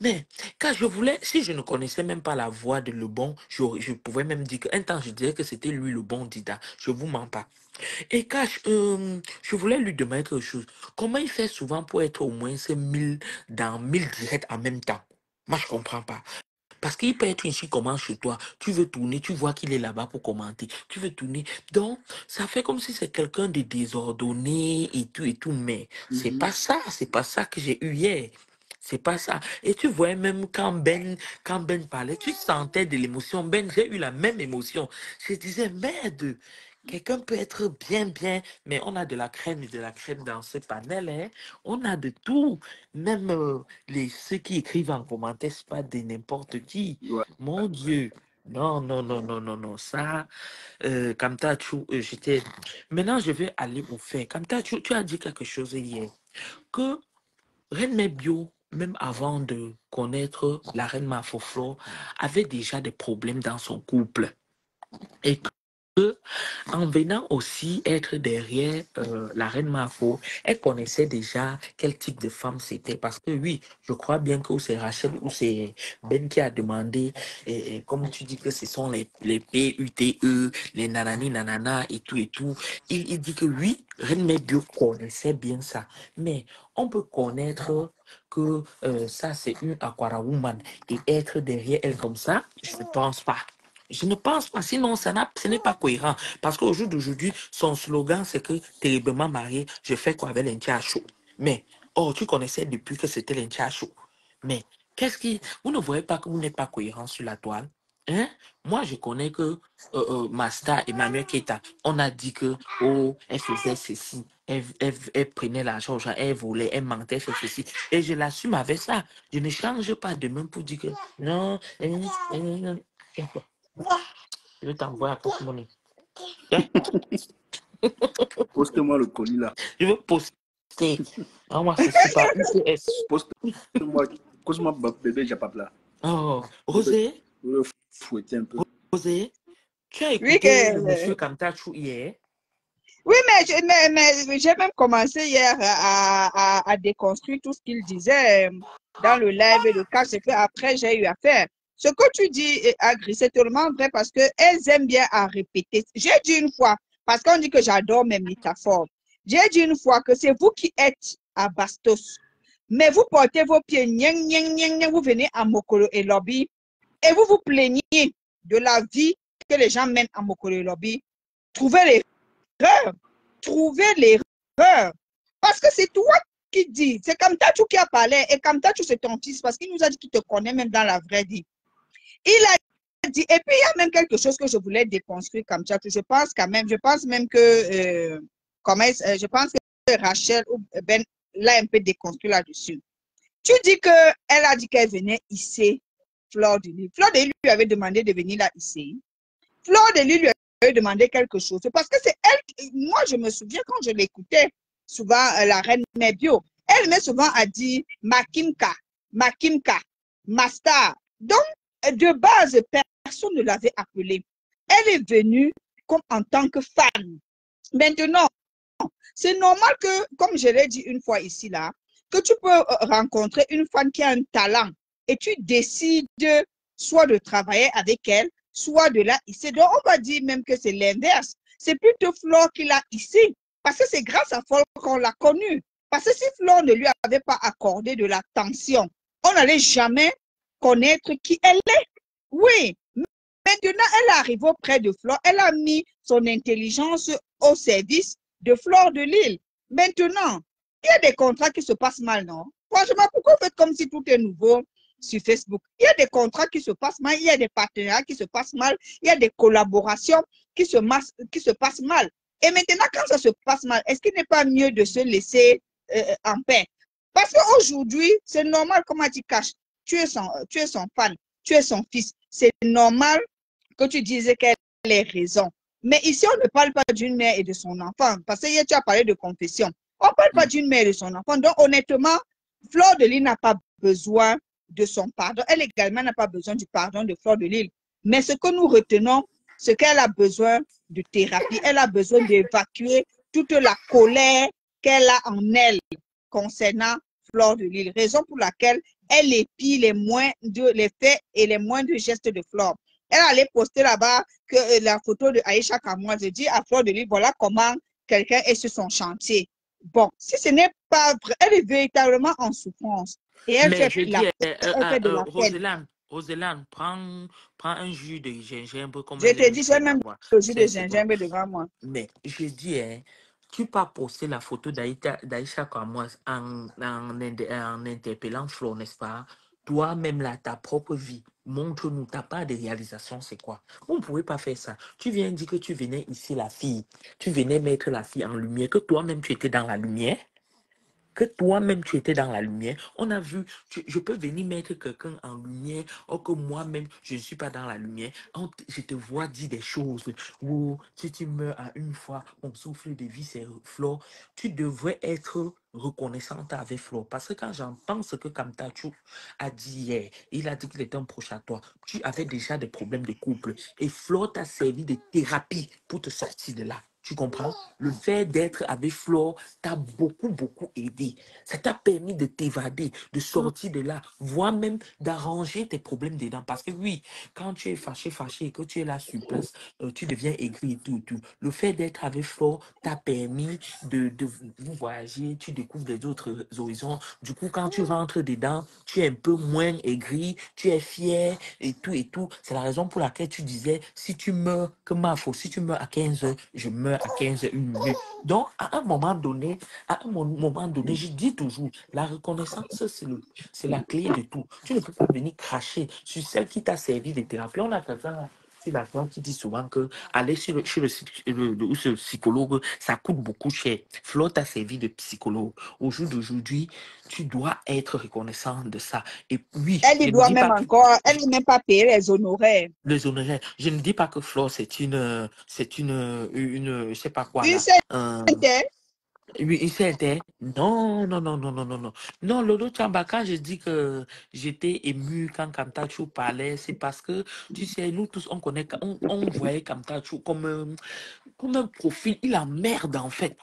Mais quand je voulais, si je ne connaissais même pas la voix de Lebon, je pouvais même dire qu'un temps, je dirais que c'était lui le bon Dida. Je vous mens pas. Et quand je voulais lui demander quelque chose. Comment il fait souvent pour être au moins ces 1000 dans 1000 directs en même temps? Moi, je comprends pas. Parce qu'il peut être ici, comment chez toi, tu veux tourner, tu vois qu'il est là-bas pour commenter, tu veux tourner. Donc, ça fait comme si c'est quelqu'un de désordonné et tout, mais c'est pas ça que j'ai eu hier. C'est pas ça. Et tu vois, même quand Ben parlait, tu sentais de l'émotion. Ben, j'ai eu la même émotion. Je disais, merde, quelqu'un peut être bien, mais on a de la crème et de la crème dans ce panel, hein. On a de tout. Même ceux qui écrivent en commentaire, c'est pas de n'importe qui. Ouais. Mon Dieu. Non, non, non, non, non, non. Ça, Kamta, j'étais. Maintenant, je vais aller au fait. Kamta, tu as dit quelque chose hier. Que Reine Bio, même avant de connaître la reine Mafoflo, avait déjà des problèmes dans son couple. Et que, en venant aussi être derrière la reine Mafo, elle connaissait déjà quel type de femme c'était. Parce que oui, je crois bien que c'est Rachel ou c'est Ben qui a demandé, et comme tu dis que ce sont les PUTE, les nanani nanana et tout et tout. Il dit que oui, Reine Bio connaissait bien ça. Mais on peut connaître que ça c'est une Aquara Woman et être derrière elle comme ça, je ne pense pas. Je ne pense pas, sinon ce n'est pas cohérent. Parce qu'au jour d'aujourd'hui, son slogan, c'est que terriblement marié, je fais quoi avec l'Intia chaud. Mais, oh, tu connaissais depuis que c'était l'Intia chaud. Mais, vous ne voyez pas que vous n'êtes pas cohérent sur la toile? Hein? Moi, je connais que Masta Emmanuel Keita, on a dit que, oh, elle faisait ceci, elle prenait l'argent, elle volait, elle mentait, elle fait ceci. Et je l'assume avec ça. Je ne change pas de même pour dire que non. Je vais t'envoyer à Pokémon. Poste-moi le colis là. Je vais poster. Moi, c'est par UPS. Poste-moi. Cause-moi bébé, j'ai pas là. Oh, Rosé, Je vais fouetter un peu. Rosé, tu as Oui, écouté le monsieur Kamtachou hier? oui, mais j'ai même commencé hier à déconstruire tout ce qu'il disait dans le live et le cas, c'est qu'après, j'ai eu à faire. Ce que tu dis, Agri, c'est tellement vrai parce qu'elles aiment bien à répéter. J'ai dit une fois, parce qu'on dit que j'adore mes métaphores, j'ai dit une fois que c'est vous qui êtes à Bastos, mais vous portez vos pieds, vous venez à Mokolo et Lobby, et vous vous plaignez de la vie que les gens mènent à Mokolo et Lobby. Trouvez l'erreur. Parce que c'est toi qui dis. C'est Kamtatou qui a parlé. Et Kamtatou, c'est ton fils. Parce qu'il nous a dit qu'il te connaît même dans la vraie vie. Il a dit. Et puis, il y a même quelque chose que je voulais déconstruire, Kamtatou. Je pense même que, je pense que Rachel ou Ben l'a un peu déconstruit là-dessus. Tu dis qu'elle a dit qu'elle venait ici, Fleur de Lys. Fleur de Lys lui avait demandé de venir là ici. Fleur de Lys lui avait demandé quelque chose. Parce que c'est elle, moi je me souviens quand je l'écoutais, souvent la reine Mebio, elle m'a souvent a dit Makimka, Masta. Donc, de base, personne ne l'avait appelée. Elle est venue comme en tant que fan. Maintenant, c'est normal que, comme je l'ai dit une fois ici, là, que tu peux rencontrer une femme qui a un talent et tu décides soit de travailler avec elle, soit de la hisser. Donc, on va dire même que c'est l'inverse. C'est plutôt Flore qui l'a ici. Parce que c'est grâce à Flore qu'on l'a connue. Parce que si Flore ne lui avait pas accordé de l'attention, on n'allait jamais connaître qui elle est. Oui. Maintenant, elle arrive auprès de Flore. Elle a mis son intelligence au service de Flore de Lille. Maintenant, il y a des contrats qui se passent mal, non? Franchement, pourquoi vous faites comme si tout est nouveau sur Facebook? Il y a des contrats qui se passent mal, il y a des partenariats qui se passent mal, il y a des collaborations qui se passent mal. Et maintenant, quand ça se passe mal, est-ce qu'il n'est pas mieux de se laisser en paix? Parce qu'aujourd'hui, c'est normal, comment tu caches, tu es son fan, tu es son fils. C'est normal que tu disais qu'elle ait raison. Mais ici, on ne parle pas d'une mère et de son enfant. Parce que hier, tu as parlé de confession. On ne parle pas d'une mère et de son enfant. Donc, honnêtement, Flore de Lille n'a pas besoin de son pardon. Elle également n'a pas besoin du pardon de Flore de Lille. Mais ce que nous retenons, c'est qu'elle a besoin de thérapie. Elle a besoin d'évacuer toute la colère qu'elle a en elle concernant Flore de Lille. Raison pour laquelle elle épie les faits et les moindres gestes de Flore. Elle allait poster là-bas que la photo de Aïcha Kamoua. Je dis à Flore de Lille, voilà comment quelqu'un est sur son chantier. Bon, si ce n'est pas vrai, elle est véritablement en souffrance. Et elle Mais fait, je dis, elle fait de la peine. Roselaine, prends un jus de gingembre comme Je elle te aime dis, j'ai faire même là-bas. le jus de C'est bon. gingembre devant moi. Mais je dis, tu peux poster la photo d'Aïcha Kamoua en interpellant Flo, n'est-ce pas? Toi-même, là, ta propre vie, montre-nous ta part de réalisation, c'est quoi? On ne pouvait pas faire ça. Tu viens dire que tu venais ici, la fille. Tu venais mettre la fille en lumière, que toi-même, tu étais dans la lumière. Que toi-même tu étais dans la lumière. On a vu, je peux venir mettre quelqu'un en lumière, or que moi-même je ne suis pas dans la lumière. Je te vois dire des choses. Ou si tu meurs à une fois, on souffle de vie, c'est Flo. Tu devrais être reconnaissante avec Flo. Parce que quand j'entends ce que Kamtachu a dit hier, il a dit qu'il était un proche à toi. Tu avais déjà des problèmes de couple. Et Flo t'a servi de thérapie pour te sortir de là. Tu comprends? Le fait d'être avec Flo t'a beaucoup, beaucoup aidé. Ça t'a permis de t'évader, de sortir de là, voire même d'arranger tes problèmes dedans. Parce que oui, quand tu es fâché, et que tu es là sur place, tu deviens aigri et tout, tout. Le fait d'être avec Flo t'a permis de voyager, tu découvres des autres horizons. Du coup, quand tu rentres dedans, tu es un peu moins aigri, tu es fier et tout et tout. C'est la raison pour laquelle tu disais, si tu meurs, que ma faute, si tu meurs à 15h, je meurs à 15h, une minute. Donc, à un moment donné, je dis toujours, la reconnaissance, c'est la clé de tout. Tu ne peux pas venir cracher sur celle qui t'a servi de thérapie. On a quelqu'un sur la toile qui dit souvent que aller chez le psychologue, ça coûte beaucoup cher. Flo t'a servi de psychologue. Au jour d'aujourd'hui, tu dois être reconnaissant de ça. Et oui, Elle je y ne doit dis même pas que encore, elle n'est même pas payée les honoraires. les honoraires, je ne dis pas que Flo, je sais pas quoi Une là. certaine, Oui, il s'était. Non, non, non, non, non, non, non. Non, Lolo Chamba, quand je dis que j'étais ému quand Kamtachu parlait, c'est parce que, tu sais, nous tous, on voyait Kamtachu comme un profil. Il emmerde, en fait.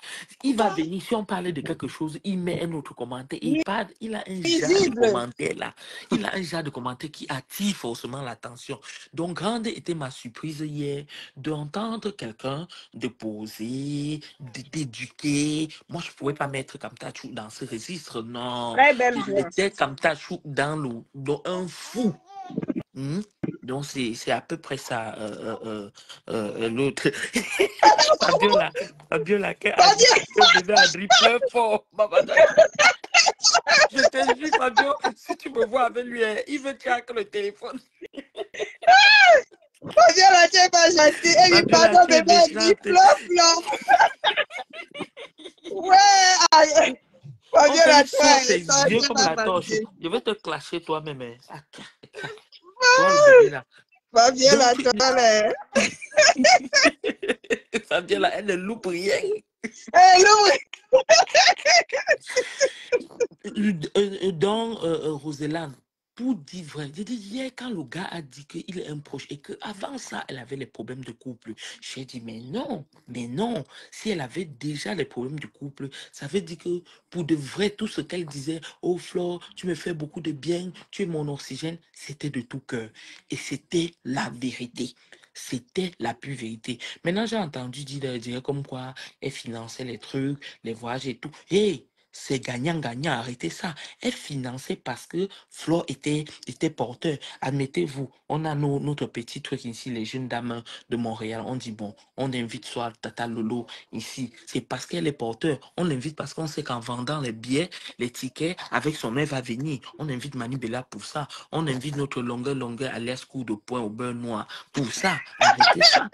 Il va venir, si on parlait de quelque chose, il met un autre commentaire. Il a un genre de visible. commentaire là. Il a un genre de commentaire qui attire forcément l'attention. Donc, grande était ma surprise hier d'entendre quelqu'un de poser, d'éduquer. Moi, je ne pouvais pas mettre Kamtachu dans ce registre. Non. Très belle Je voix. mettais Kamtachu dans un fou. Donc, c'est à peu près ça, l'autre. Fabiola, qui a dit que bébé a dit plein fort. Je te dis, Fabio, si tu me vois avec lui, il veut traquer le téléphone. Fabiola, tu n'es pas gentille. Elle dit, Fabiola, pardon, tu es bébé, elle dit, méchante. Ouais, aïe. On te Fabiola, dit, sors toi, tes tu yeux n'es comme pas la torche. gentille. Je vais te clasher toi-même. Toi, le bébé là. Fabiola, Donc, toi, là. Fabiola, elle ne loupe rien. L'ouvre. Donc, Roselane, pour dire vrai, j'ai dit hier quand le gars a dit qu'il est un proche et qu'avant ça, elle avait les problèmes de couple, j'ai dit mais non, si elle avait déjà les problèmes de couple, ça veut dire que pour de vrai, tout ce qu'elle disait, oh Flore, tu me fais beaucoup de bien, tu es mon oxygène, c'était de tout cœur. Et c'était la vérité. C'était la pure vérité. Maintenant, j'ai entendu dire comme quoi elle finançait les trucs, les voyages et tout. Hey, c'est gagnant-gagnant, arrêtez ça. Elle finançait parce que Flo était porteur. Admettez-vous, on a notre petit truc ici, les jeunes dames de Montréal. On dit, bon, on invite soit Tata Lolo ici. C'est parce qu'elle est porteur. On l'invite parce qu'on sait qu'en vendant les billets, les tickets, avec son mère va venir. On invite Manu Bella pour ça. On invite notre longueur alias coup de poing au beurre noir pour ça. Arrêtez ça.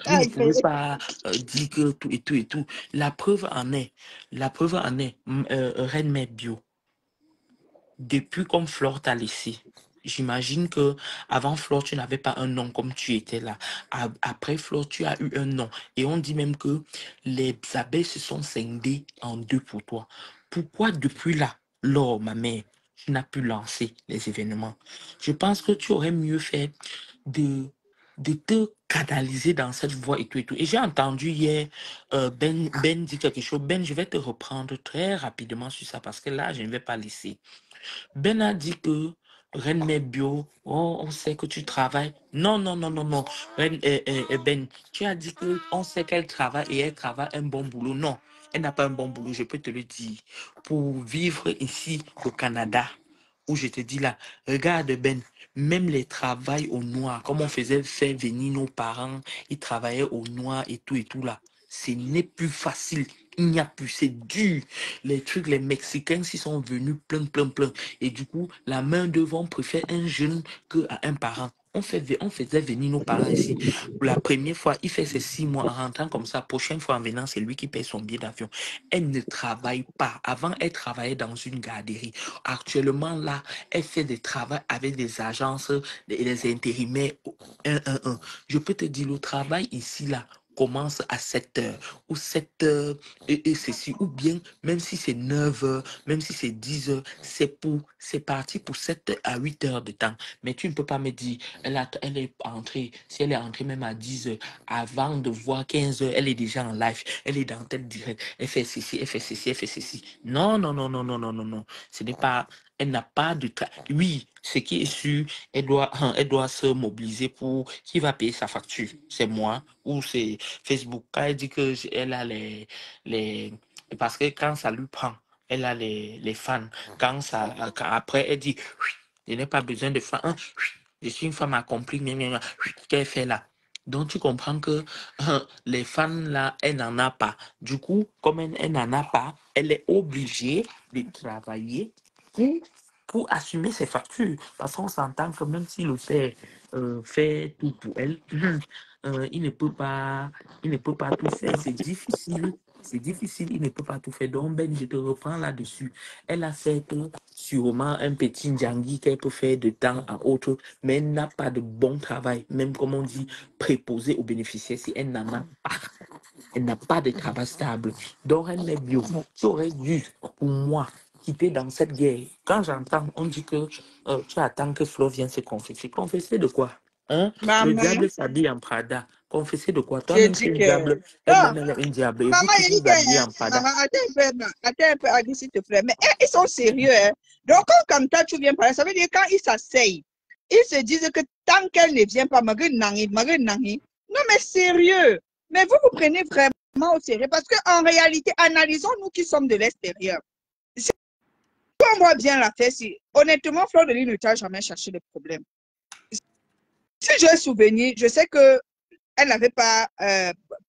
Vous ne pouvez pas dire que tout et tout et tout. La preuve en est, Reine Mère Bio, depuis comme Flore t'a laissé, j'imagine que avant Flore, tu n'avais pas un nom comme tu étais là. Après Flore, tu as eu un nom. Et on dit même que les abeilles se sont scindées en deux pour toi. Pourquoi depuis là, Laure, ma mère, tu n'as pu lancer les événements? Je pense que tu aurais mieux fait de, de te canaliser dans cette voie et tout et tout. Et j'ai entendu hier Ben dire quelque chose. Ben, je vais te reprendre très rapidement sur ça parce que là, je ne vais pas laisser. Ben a dit que Reine Mère Bio, oh, on sait que tu travailles. Non. Ben, tu as dit que on sait qu'elle travaille et elle travaille un bon boulot. Non, elle n'a pas un bon boulot, je peux te le dire. Pour vivre ici au Canada, où je te dis là, regarde Ben, même les travails au noir, comme on faisait faire venir nos parents, ils travaillaient au noir et tout là. Ce n'est plus facile. Il n'y a plus, c'est dur. Les trucs, les Mexicains s'y sont venus plein. Et du coup, la main-d'œuvre, on préfère un jeune qu'à un parent. On faisait venir nos parents ici. Pour la première fois, il fait ses 6 mois en rentrant comme ça. Prochaine fois en venant, c'est lui qui paye son billet d'avion. Elle ne travaille pas. Avant, elle travaillait dans une garderie. Actuellement, là, elle fait des travaux avec des agences et des intérimaires 1. Je peux te dire, le travail ici, là, commence à 7 heures ou 7 heures et ceci, ou bien même si c'est 9 heures, même si c'est 10 heures, c'est parti pour 7 à 8 heures de temps. Mais tu ne peux pas me dire, elle est entrée, si elle est entrée même à 10 heures, avant de voir 15 heures, elle est déjà en live, elle est dans tête directe, elle fait ceci, elle fait ceci, elle fait ceci. Non. Ce n'est pas, elle n'a pas de oui, ce qui est sûr, elle doit se mobiliser pour qui va payer sa facture. C'est moi ou c'est Facebook. Quand elle dit que elle a les parce que quand ça lui prend, elle a les fans. Après, elle dit, je n'ai pas besoin de fans. Je suis une femme accomplie. Qu'elle fait là? Donc, tu comprends que les fans là, elle n'en a pas. Du coup, comme elle n'en a pas, elle est obligée de travailler pour assumer ses factures. Parce qu'on s'entend que même si le père fait tout pour elle, il ne peut pas tout faire. C'est difficile. C'est difficile, il ne peut pas tout faire. Donc, Ben, je te reprends là-dessus. Elle a fait sûrement un petit Djangui qu'elle peut faire de temps à autre, mais elle n'a pas de bon travail, même comme on dit, préposé aux bénéficiaires si elle n'en a pas. Elle n'a pas de travail stable. Donc, elle est bio. Tu aurais dû, pour moi, quitter dans cette guerre. Quand j'entends, on dit que tu attends que Flo vienne se confesser. Confesser de quoi? Hein? Le Maman, diable s'habille en Prada. Confesser de quoi? je Toi-même, tu es dis une que... diable. Non, Elle-même, elle est une diable. Et vous maman, tous, il dit vous habillez en que... Prada. Maman, attends un peu, Adi, s'il te plaît. Mais ils sont sérieux, hein. Donc, quand comme toi, tu viens parler, ça veut dire quand ils s'asseyent, ils se disent que tant qu'elle ne vient pas, non, mais sérieux. Mais vous vous prenez vraiment au sérieux parce qu'en réalité, analysons-nous qui sommes de l'extérieur. Si on voit bien la fête, si, honnêtement, Fleur de Lys ne t'a jamais cherché de problème. Si j'ai souvenir, je sais que elle n'avait pas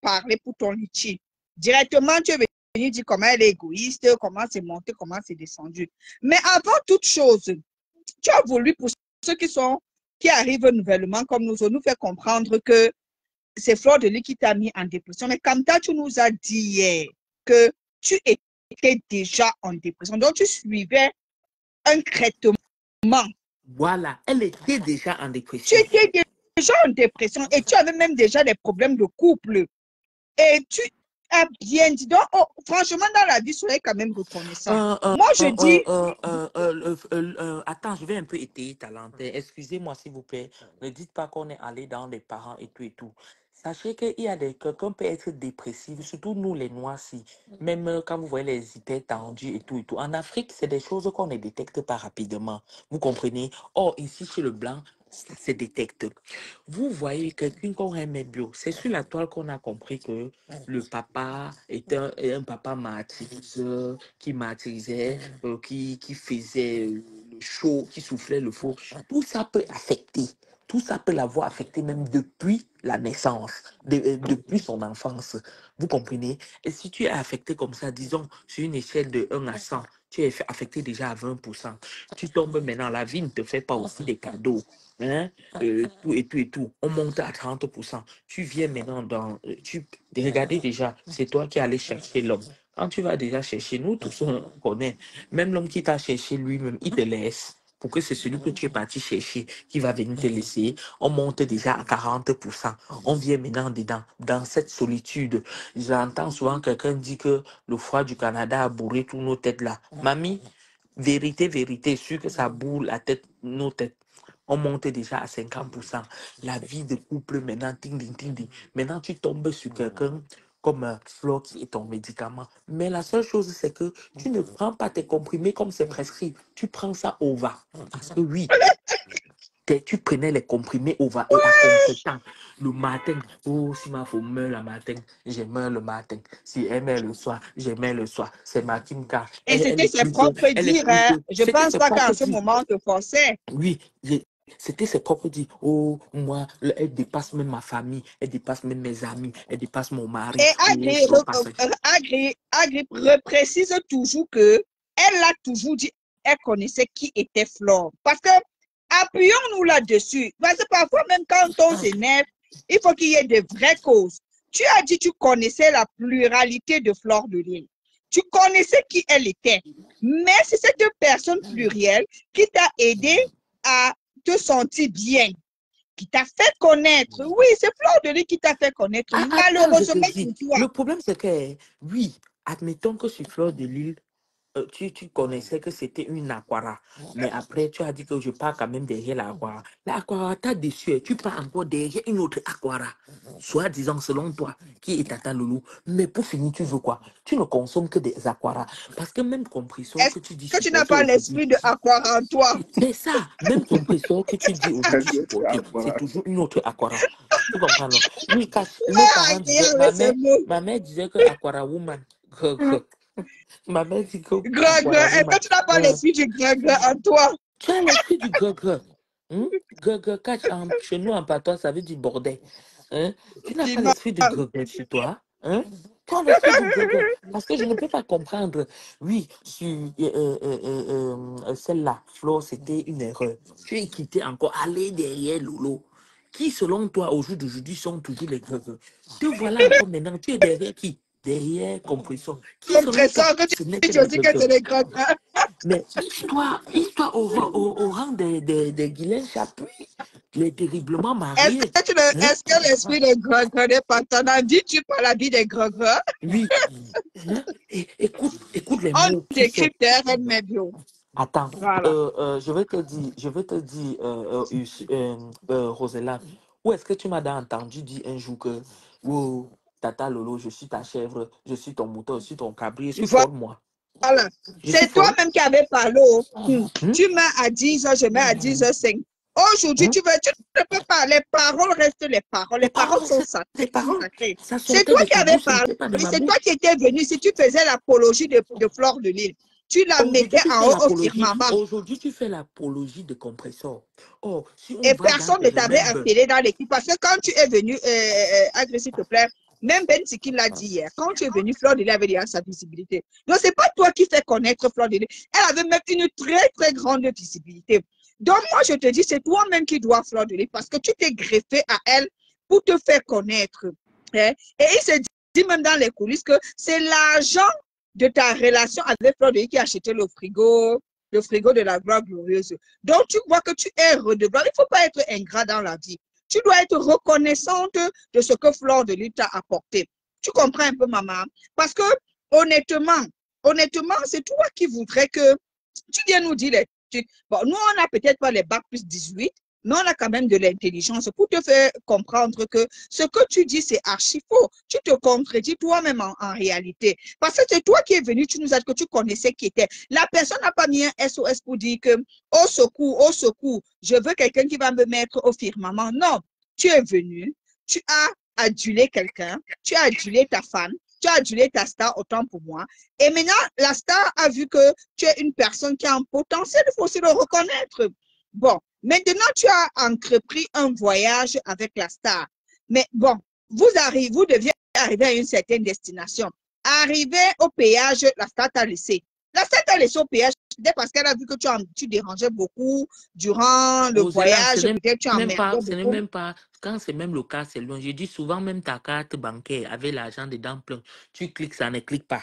parlé pour ton litchi. Directement, tu es venu dire comment elle est égoïste, comment c'est monté, comment c'est descendu. Mais avant toute chose, tu as voulu, pour ceux qui arrivent nouvellement comme nous faire comprendre que c'est Fleur de Lys qui t'a mis en dépression. Mais comme tu nous as dit hier que tu étais déjà en dépression, donc tu suivais un traitement. Voilà, elle était déjà en Tu dépression. étais déjà en dépression et tu avais même déjà des problèmes de couple. Et as bien dit. Donc, oh, franchement, dans la vie, soyez quand même reconnaissant. Moi, je dis, Attends, je vais un peu étayer ta lanterne. Excusez-moi, s'il vous plaît. Ne dites pas qu'on est allé dans les parents et tout et tout. Sachez qu'il y a quelqu'un peut être dépressif, surtout nous les Noirs-ci. Même quand vous voyez les idées tendues et tout et tout. En Afrique, c'est des choses qu'on ne détecte pas rapidement. Vous comprenez? Or, ici, chez le blanc, ça se détecte. Vous voyez quelqu'un qu'on aimait bio. C'est sur la toile qu'on a compris que le papa était un papa martyriseur, qui martyrisait, qui faisait le chaud, qui soufflait le faux. Tout ça peut affecter. Tout ça peut l'avoir affecté même depuis la naissance, depuis son enfance. Vous comprenez? Et si tu es affecté comme ça, disons, sur une échelle de 1 à 100, tu es affecté déjà à 20%. Tu tombes maintenant, la vie ne te fait pas aussi des cadeaux. Hein? Tout et tout et tout. On monte à 30%. Tu viens maintenant dans... regardez déjà, c'est toi qui allais chercher l'homme. Quand tu vas déjà chercher, nous tous on connaît, même l'homme qui t'a cherché lui-même, il te laisse. Pour que c'est celui que tu es parti chercher qui va venir te laisser. On monte déjà à 40%. On vient maintenant dedans, dans cette solitude. J'entends souvent quelqu'un dire que le froid du Canada a bourré tous nos têtes là. Mamie, vérité, vérité, sûr que ça bourre la tête, nos têtes. On monte déjà à 50%. La vie de couple maintenant, ting, ting, ting, ting. Maintenant, tu tombes sur quelqu'un comme Flo qui est ton médicament. Mais la seule chose, c'est que tu ne prends pas tes comprimés comme c'est prescrit. Tu prends ça au va. Parce que oui, tu prenais les comprimés au va et à contre-temps. Le matin, oh, si ma femme meurt le matin, je meurs le matin. Si elle meurt le soir, je meurs le soir. C'est ma Kimka. et Elle c'était est ses plus que, propres elle est dires, plus hein. que. Je C'était pense ses pas qu'en propres ce dires. moment, on te forçait. Oui, c'était ses propres dires. Oh, moi, elle dépasse même ma famille, elle dépasse même mes amis, elle dépasse mon mari. Et Oh, Agri, Flo passe. Agri reprécise toujours que elle a toujours dit, elle connaissait qui était Flore. Parce que, appuyons-nous là-dessus. Parce que parfois, même quand on s'énerve, il faut qu'il y ait de vraies causes. Tu as dit que tu connaissais la pluralité de Flore de Lille. Tu connaissais qui elle était. Mais c'est cette personne plurielle qui t'a aidé à te sentir bien, qui t'a fait connaître. Oui, c'est Fleur de Lys qui t'a fait connaître. Ah, attends, je te Malheureusement dis. pour toi. Le problème, c'est que, oui, admettons que sur Fleur de Lille, tu connaissais que c'était une aquara. Mais après, tu as dit que je pars quand même derrière l'aquara. L'aquara t'a déçu. Tu pars encore derrière une autre aquara. Soi-disant, selon toi, qui est Tata Loulou. Mais pour finir, tu veux quoi? Tu ne consommes que des aquaras. Parce que même compresseur Est-ce que tu dis que tu n'as supporter pas aujourd'hui, l'esprit de Aquara en toi? c'est ça. Même compresseur que tu dis aujourd'hui C'est supporter, c'est Aquara. toujours une autre aquara. Tu comprends, non? Oui, nos Ah, parents disaient, avec ces mots. ma mère disait que aquara woman. Ma mère dit que aquara Est-ce woman. que tu n'as pas l'esprit du gras en toi? Tu as l'esprit du gre-gre. Gre-gre, chez nous en patois, ça veut dire bordel. Hein? Tu n'as pas Dis-moi. l'esprit du gre-gre chez toi. Hein? Tu as l'esprit du gre-gre. Parce que je ne peux pas comprendre. Oui, sur celle-là, Flo, c'était une erreur. Tu es quitté encore, aller derrière Lolo. Qui, selon toi, au jour d'aujourd'hui, sont toujours les gre-gre. Te voilà encore maintenant. Tu es derrière qui? Derrière Compression. Qui, selon toi, Compression que ce n'est tu que dis des aussi que gre-gre. c'est des gras. Mais histoire au rang des Guylaine Chapuis, les terriblement mariés. Hein? Est-ce que l'esprit des gras n'est pas ton dit tu par la vie des gras? Oui. Hein? Écoute les On mots qui sont. décrypte mes bio. Attends, Voilà. je vais te dire, Rosella, où est-ce que tu m'as entendu dire un jour que, oh, Tata Lolo, je suis ta chèvre, je suis ton mouton, je suis ton cabri, je suis folle, moi. Voilà. Je suis C'est folle. toi-même qui avais parlé. Hein? Tu mets à 10h, je mets à 10h05. Aujourd'hui, Hein? tu ne peux pas. Les paroles restent les paroles. Les Les paroles paroles, sont les sacrées. paroles, ça C'est sortait toi de qui ta avais bouche, ce parlé. n'était pas de ma C'est toi bouche. qui étais venu. Si tu faisais l'apologie de Flore de Lille, tu la Aujourd'hui, mettais tu en fais haut au l'apologie. firmament. Aujourd'hui, tu fais l'apologie de compresseur. Oh, si on Et va dans personne tes ne t'avait remembers, appelé dans l'équipe. Parce que quand tu es venu, Agri, s'il te plaît, même Ben Siki l'a dit hier, quand tu es venu, Flore de Lille avait déjà sa visibilité. Donc, ce n'est pas toi qui fais connaître Flore de Lille. Elle avait même une très, très grande visibilité. Donc, moi, je te dis, c'est toi-même qui dois Flore de Lille parce que tu t'es greffé à elle pour te faire connaître. Hein? Et il se dit même dans les coulisses que c'est l'argent de ta relation avec Flore de Lille qui a acheté le frigo de la gloire glorieuse. Donc, tu vois que tu es redevable. Il ne faut pas être ingrat dans la vie. Tu dois être reconnaissante de ce que Flore de Lille t'a apporté. Tu comprends un peu, maman? Parce que, honnêtement, c'est toi qui voudrais que tu viens nous dire, bon, nous, on n'a peut-être pas les bacs plus 18, mais on a quand même de l'intelligence pour te faire comprendre que ce que tu dis, c'est archi faux. Tu te contredis toi-même en réalité. Parce que c'est toi qui es venu, tu nous as dit que tu connaissais qui était. La personne n'a pas mis un SOS pour dire que, au secours, je veux quelqu'un qui va me mettre au firmament. Non, tu es venu, tu as adulé quelqu'un, tu as adulé ta femme, tu as adulé ta star, autant pour moi. Et maintenant, la star a vu que tu es une personne qui a un potentiel, il faut aussi le reconnaître. Bon, maintenant, tu as entrepris un voyage avec la star. Mais bon, vous deviez arriver à une certaine destination. Arrivé au péage, la star t'a laissé. La star t'a laissé au péage parce qu'elle a vu que tu dérangeais beaucoup durant le Rosella, voyage. Peut-être tu emmerdais ce n'est beaucoup. même pas, quand c'est même le cas, c'est loin. Je dis souvent, même ta carte bancaire avec l'argent dedans plein, tu cliques, ça ne clique pas.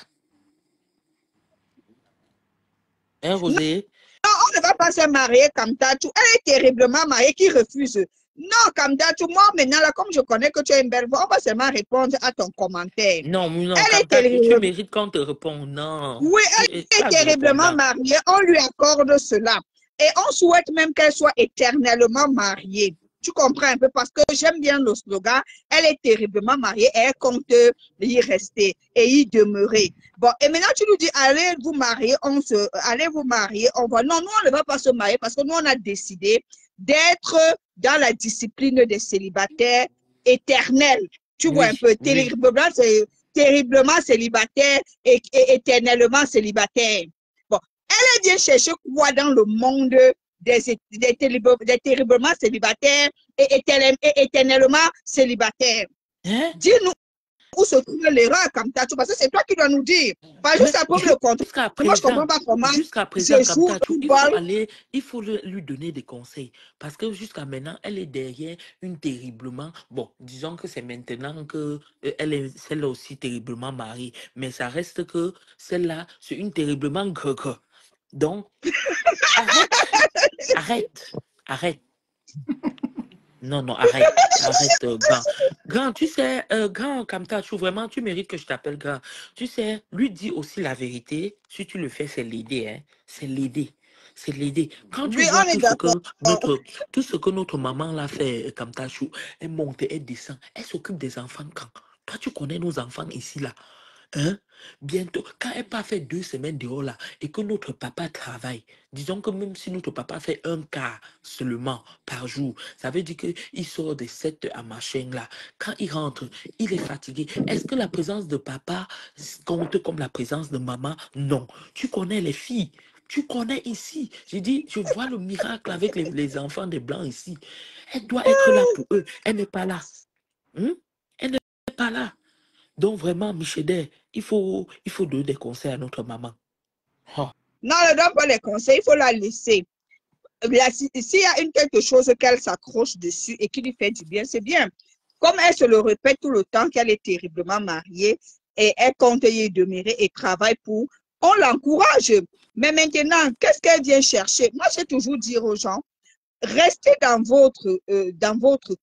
Hein, Rosé? Non, on ne va pas se marier comme Tatou. Elle est terriblement mariée qui refuse. Non, comme Tatou, moi maintenant, là, comme je connais que tu es une belle voix, on va seulement répondre à ton commentaire. Non, Elle comme est ça, tu terriblement... mérites qu'on te réponde. Non. Oui, elle est terriblement mariée. On lui accorde cela. Et on souhaite même qu'elle soit éternellement mariée. Tu comprends un peu parce que j'aime bien le slogan. Elle est terriblement mariée et elle compte y rester et y demeurer. Bon, et maintenant tu nous dis, allez vous marier, allez vous marier, on va. Non, nous on ne va pas se marier parce que nous on a décidé d'être dans la discipline des célibataires éternels. Tu vois un peu, terriblement célibataire et éternellement célibataire. Bon, elle vient chercher quoi dans le monde des terriblement célibataires et éternellement célibataires. Hein? Dis-nous où se trouve l'erreur comme ça, parce que c'est toi qui dois nous dire. Pas juste à prendre le compte. Moi, je ne comprends pas comment. Jusqu'à présent, comme il faut lui donner des conseils. Parce que jusqu'à maintenant, elle est derrière une terriblement. Bon, disons que c'est maintenant que elle est celle-là aussi terriblement mariée. Mais ça reste que celle-là, c'est une terriblement grec. Donc, arrête. Non, arrête, grand. Grand, tu sais, grand, comme vraiment, tu mérites que je t'appelle grand. Tu sais, lui dis aussi la vérité. Si tu le fais, c'est l'aider, hein. C'est l'aider. C'est l'aider. Quand tu vois tout ce que notre maman l'a fait, comme Tachou, elle monte, elle descend, elle s'occupe des enfants quand. Toi, tu connais nos enfants ici, là. Hein? Bientôt, quand elle part faire 2 semaines dehors là et que notre papa travaille, disons que même si notre papa fait 1 quart seulement par jour, ça veut dire qu'il sort de 7 à machin là. Quand il rentre, il est fatigué. Est-ce que la présence de papa compte comme la présence de maman? Non. Tu connais les filles. Tu connais ici. J'ai dit, je vois le miracle avec les enfants des Blancs ici. Elle doit être là pour eux. Elle n'est pas là. Elle n'est pas là. Donc vraiment, Michel, il faut donner des conseils à notre maman. Oh. Non, ne donne pas les conseils, il faut la laisser. S'il y a quelque chose qu'elle s'accroche dessus et qui lui fait du bien, c'est bien. Comme elle se le répète tout le temps qu'elle est terriblement mariée et elle compte y demeurer et travaille pour, on l'encourage. Mais maintenant, qu'est-ce qu'elle vient chercher? Moi, j'ai toujours dit aux gens, restez dans votre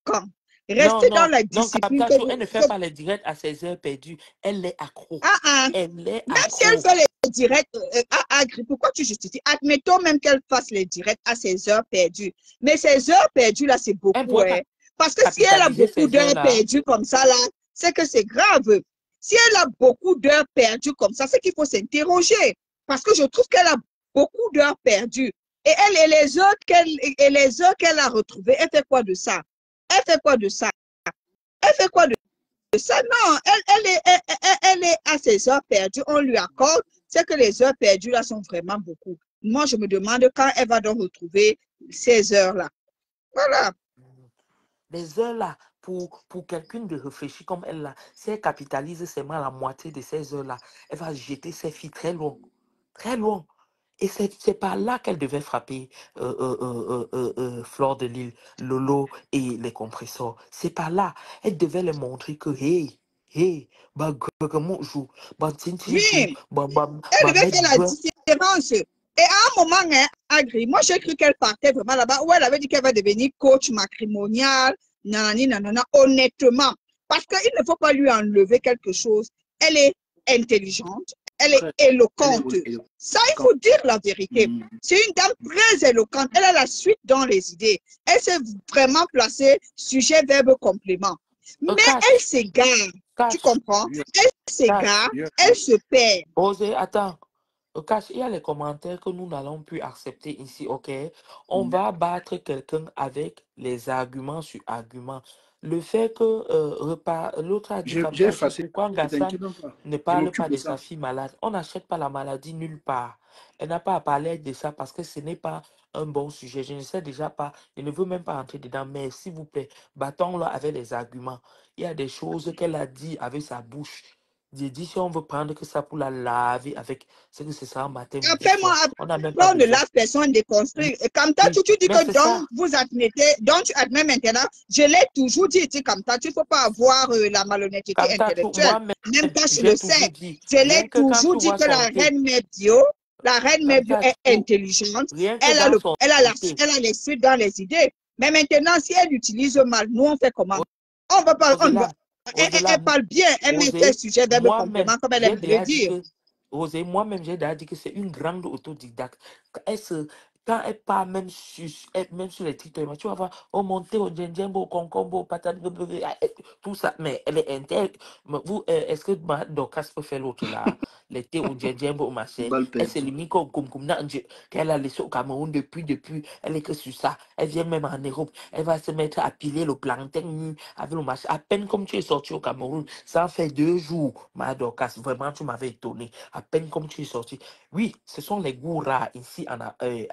camp. Restez dans la discipline. Non, elle ne fait pas les directs à ses heures perdues. Elle est accro. Elle est accro. Même si elle fait les directs pourquoi tu justifies? Admettons même qu'elle fasse les directs à ses heures perdues. Mais ces heures perdues, là, c'est beaucoup. Hein? Parce que si elle a beaucoup d'heures perdues comme ça, là, c'est que c'est grave. Si elle a beaucoup d'heures perdues comme ça, c'est qu'il faut s'interroger. Parce que je trouve qu'elle a beaucoup d'heures perdues. Et les heures qu'elle a retrouvées, elle fait quoi de ça? Elle fait quoi de ça? Elle fait quoi de ça? Non, elle est à ses heures perdues, on lui accorde. C'est que les heures perdues là sont vraiment beaucoup. Moi, je me demande quand elle va donc retrouver ces heures-là. Voilà. Les heures là, pour quelqu'un de réfléchir comme elle là, si elle capitalise seulement la moitié de ces heures là, elle va jeter ses filles très loin. Très loin. Et c'est par là qu'elle devait frapper Fleur de Lille, Lolo et les compresseurs. C'est par là. Elle devait leur montrer que, oui, elle devait faire la différence. Et à un moment, hein, Agri, moi j'ai cru qu'elle partait vraiment là-bas où elle avait dit qu'elle va devenir coach matrimonial, nanani, nanana. Honnêtement, Parce qu'il ne faut pas lui enlever quelque chose. Elle est intelligente, elle est Très, éloquente. éloquente. Ça, il faut dire la vérité. C'est une dame très éloquente. Elle a la suite dans les idées. Elle s'est vraiment placée sujet, verbe, complément. Mais elle s'égare. Tu comprends? Elle s'égare, elle se perd. Osez, attends. Cash, il y a les commentaires que nous n'allons plus accepter ici, ok? On va battre quelqu'un avec les arguments sur arguments. Le fait que l'autre a dit J'ai comme ça, effacé. pourquoi Gassan ne Je parle m'occupe pas de de ça. sa fille malade? On n'achète pas la maladie nulle part. Elle n'a pas à parler de ça parce que ce n'est pas un bon sujet. Je ne sais déjà pas, je ne veux même pas entrer dedans, mais s'il vous plaît, battons-le avec les arguments. Il y a des choses qu'elle a dit avec sa bouche. J'ai dit, si on veut prendre que ça pour la laver avec ce que c'est ça matin, midi, Après, moi, soir, on n'a même pas on ne besoin. lave personne déconstruire. Et comme ça, Oui, tu dis mais que c'est ça. donc vous admettez, donc tu admets maintenant, je l'ai toujours dit, tu comme ça, tu ne faut pas avoir la malhonnêteté Comme ça, intellectuelle. moi-même, Même toi, je j'ai le toujours sais. dit, Je l'ai rien que quand toujours tu dit vois que la son thé, reine Mebio, comme ça, est intelligente. rien que Elle a, dans son thé, elle a les suites dans les idées. Mais maintenant, si elle utilise mal, nous, on fait comment? On va pas, on va, Rosella, elle parle bien, elle met ses Rosé, sujets, verbe, moi-même, complément, comme elle j'ai aime le déjà dit dire. que, Rosé, moi-même, j'ai déjà dit que c'est une grande autodidacte. Quand elle part même sur les TikTok, tu vas voir, oh, monter au djembe, au concombre, au patate, tout ça, mais elle est intègre. Mais vous, est-ce que Dorcas peut faire l'autre là? Les thés au djembe, au machin. Balle Elle perdue. s'est limite comme qu'elle a laissé au Cameroun depuis. Elle est que sur ça. Elle vient même en Europe. Elle va se mettre à piler le plantain nu avec le machin. À peine comme tu es sorti au Cameroun, ça fait 2 jours, ma Dorcas. Vraiment, tu m'avais étonné. À peine comme tu es sorti. Oui, ce sont les goûts rares ici en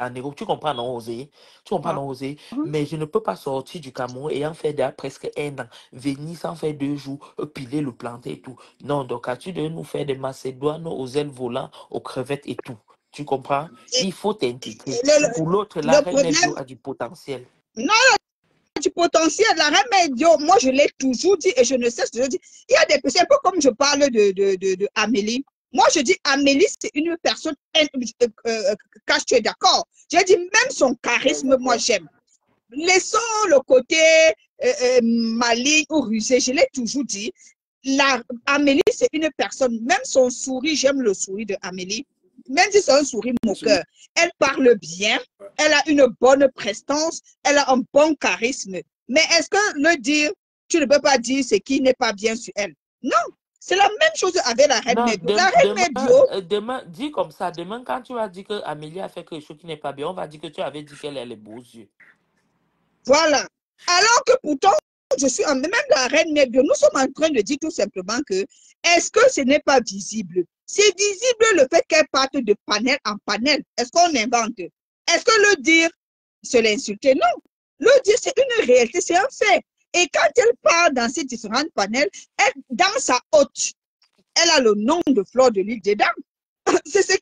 Europe. Tu comprends, non, Osé? Tu comprends, non, Osé? Mais je ne peux pas sortir du Cameroun ayant fait déjà presque 1 an. Venir sans faire 2 jours, piler le plantain et tout. Non, Dorcas, tu devais nous faire des macédoines aux ailes volantes, aux crevettes et tout. Tu comprends? Il faut t'intégrer. Pour l'autre, la Le reine Mebio problème, a du potentiel. non, du potentiel, la reine Mebio, moi je l'ai toujours dit et je ne cesse de le dire. Il y a des personnes, un peu comme je parle de Amélie. Moi je dis Amélie, c'est une personne, Cache, tu es d'accord? J'ai dit même son charisme, moi j'aime. Laissons le côté maligne ou rusé, je l'ai toujours dit. Amélie, c'est une personne, même son sourire, j'aime le sourire de Amélie, même si c'est un sourire moqueur, elle parle bien, elle a une bonne prestance, elle a un bon charisme. Mais est-ce que le dire, tu ne peux pas dire ce qui n'est pas bien sur elle? Non, c'est la même chose avec la reine Non, Mebio. La reine Mebio, demain, dis comme ça. Demain, quand tu vas dire que Amélie a fait quelque chose qui n'est pas bien, on va dire que tu avais dit qu'elle a les beaux yeux. voilà. Alors que pourtant, je suis même la reine Mebio, nous sommes en train de dire tout simplement que est-ce que ce n'est pas visible? C'est visible le fait qu'elle parte de panel en panel. Est-ce qu'on invente? Est-ce que le dire, c'est l'insulter? Non. Le dire, c'est une réalité, c'est un fait. Et quand elle part dans ces différents panels, elle, dans sa hôte, elle a le nom de Fleur de Lys dedans. C'est ce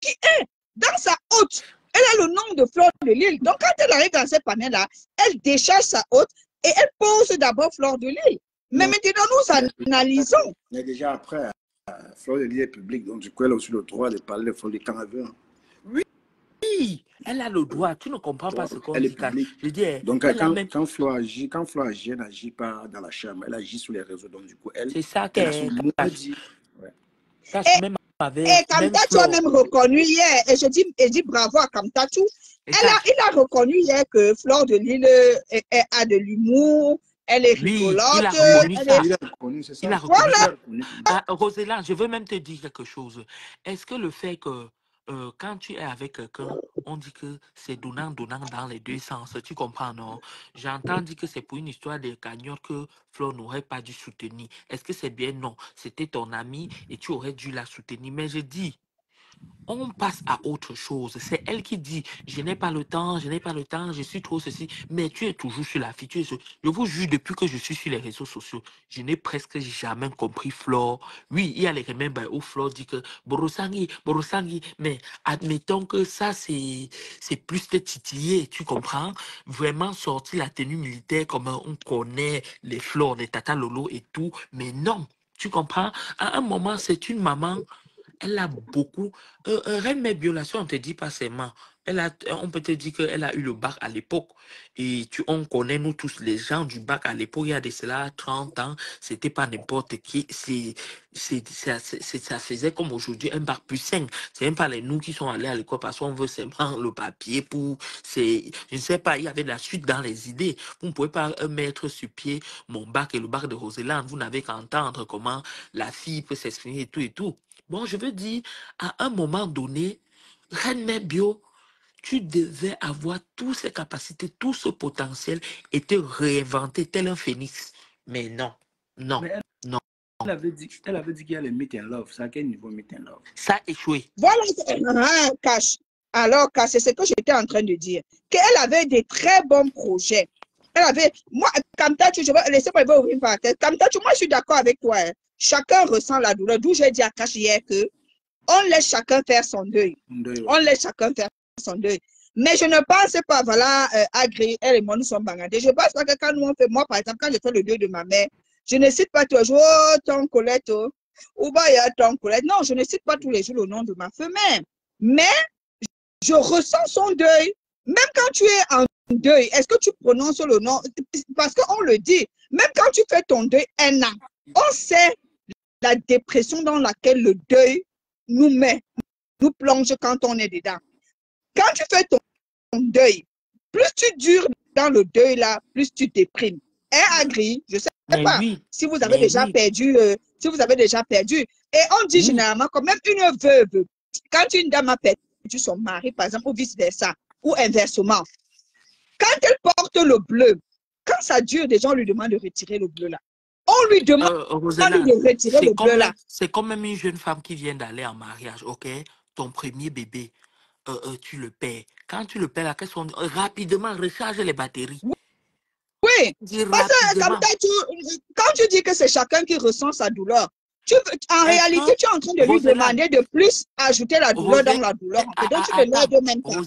qui est dans sa hôte. Elle a le nom de Fleur de Lys. Donc, quand elle arrive dans ces panels-là, elle décharge sa hôte et elle pose d'abord Fleur de Lys. Mais maintenant, nous analysons. Mais déjà après, Fleur de Lys est publique, donc du coup, elle a aussi le droit de parler de Fleur de Lys quand elle veut. Oui, elle a le droit. Tu ne comprends pas ce qu'on Elle est dit. publique. Je dis, Donc, elle a même... quand Fleur agit, elle n'agit pas dans la chambre, elle agit sur les réseaux. Donc, du coup, elle C'est ça a son qu'elle mot à cache. dire. Ouais. Même Et avec... Même Kamta, tu as Flo. même reconnu hier, et je dis bravo à Kamta, il a reconnu hier que Fleur de Lys a de l'humour, elle est rigolote. Oui, il a reconnu ça. Il a reconnu, c'est ça. Il a reconnu Voilà. ça. Rosella, je veux même te dire quelque chose. Est-ce que le fait que quand tu es avec quelqu'un, on dit que c'est donnant-donnant dans les deux sens, tu comprends, non? J'entends dire que c'est pour une histoire de cagnotte que Flo n'aurait pas dû soutenir. Est-ce que c'est bien? Non. C'était ton ami et tu aurais dû la soutenir. Mais je dis, on passe à autre chose. C'est elle qui dit, je n'ai pas le temps, je suis trop ceci. Mais tu es toujours sur la fille. Je vous jure, depuis que je suis sur les réseaux sociaux, je n'ai presque jamais compris Flore. Oui, il y a les remèdes où Flore dit que Borosangi, mais admettons que ça, c'est plus de titiller, tu comprends? Vraiment sortir la tenue militaire comme on connaît les Flores, les Tata Lolo et tout. Mais non, tu comprends? À un moment, c'est une maman. Elle a beaucoup. Reine Mère Violation, on ne te dit pas seulement on peut te dire qu'elle a eu le bac à l'époque. Et on connaît, nous tous, les gens du bac à l'époque, il y a de cela 30 ans, c'était pas n'importe qui. Ça faisait comme aujourd'hui un bac plus 5. C'est même pas les nous qui sont allés à l'école parce qu'on veut simplement le papier pour. Je ne sais pas, il y avait de la suite dans les idées. Vous ne pouvez pas mettre sur pied mon bac et le bac de Roselande. Vous n'avez qu'à entendre comment la fille peut s'exprimer et tout et tout. Bon, je veux dire, à un moment donné, Reine Mère Bio, tu devais avoir toutes ces capacités, tout ce potentiel et te réinventer tel un phénix. Mais non, non, Mais non. elle avait dit qu'il y a les meet in love. C'est à quel niveau meet in love? Ça a échoué. Voilà, Cash. Alors, Cash, c'est ce que j'étais en train de dire. Qu'elle avait des très bons projets. Elle avait, moi, Kamtatou, laissez-moi ouvrir une parenthèse. Kamtatou, moi, je suis d'accord avec toi. Hein. Chacun ressent la douleur. D'où j'ai dit à Cash hier que on laisse chacun faire son deuil. On laisse chacun faire son deuil. Mais je ne pense pas, voilà, Agri, elle et moi, nous sommes bangandés. Je pense pas que quand nous on fait, moi, par exemple, quand je fais le deuil de ma mère, je ne cite pas toujours ton Colette, ou bah, il y a ton Colette. Non, je ne cite pas tous les jours le nom de ma femelle. Mais je ressens son deuil. Même quand tu es en deuil, est-ce que tu prononces le nom? Parce qu'on le dit, même quand tu fais ton deuil un an, on sait la dépression dans laquelle le deuil nous met, nous plonge quand on est dedans. Quand tu fais ton deuil, plus tu dures dans le deuil là, plus tu déprimes. Agri, je ne sais pas si vous avez déjà perdu, si vous avez déjà perdu. Et on dit généralement quand même une veuve, quand une dame a perdu son mari, par exemple, ou vice-versa, ou inversement, quand elle porte le bleu, quand ça dure, des gens lui demandent de retirer le bleu là. On lui demande de retirer le bleu là. C'est comme même une jeune femme qui vient d'aller en mariage, ok? Ton premier bébé, tu le paies. Quand tu le paies, la question, rapidement, recharge les batteries. Oui, parce que quand tu dis que c'est chacun qui ressent sa douleur, en réalité, tu es en train de lui demander de plus ajouter la douleur dans la douleur. Donc, tu te lèves de même temps.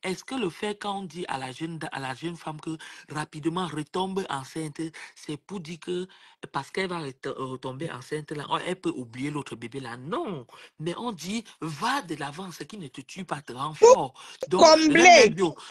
Est-ce que le fait quand on dit à la jeune femme que rapidement retombe enceinte, c'est pour dire que parce qu'elle va retomber enceinte, là, elle peut oublier l'autre bébé là? Non, mais on dit va de l'avant, ce qui ne te tue pas te rend fort. Donc,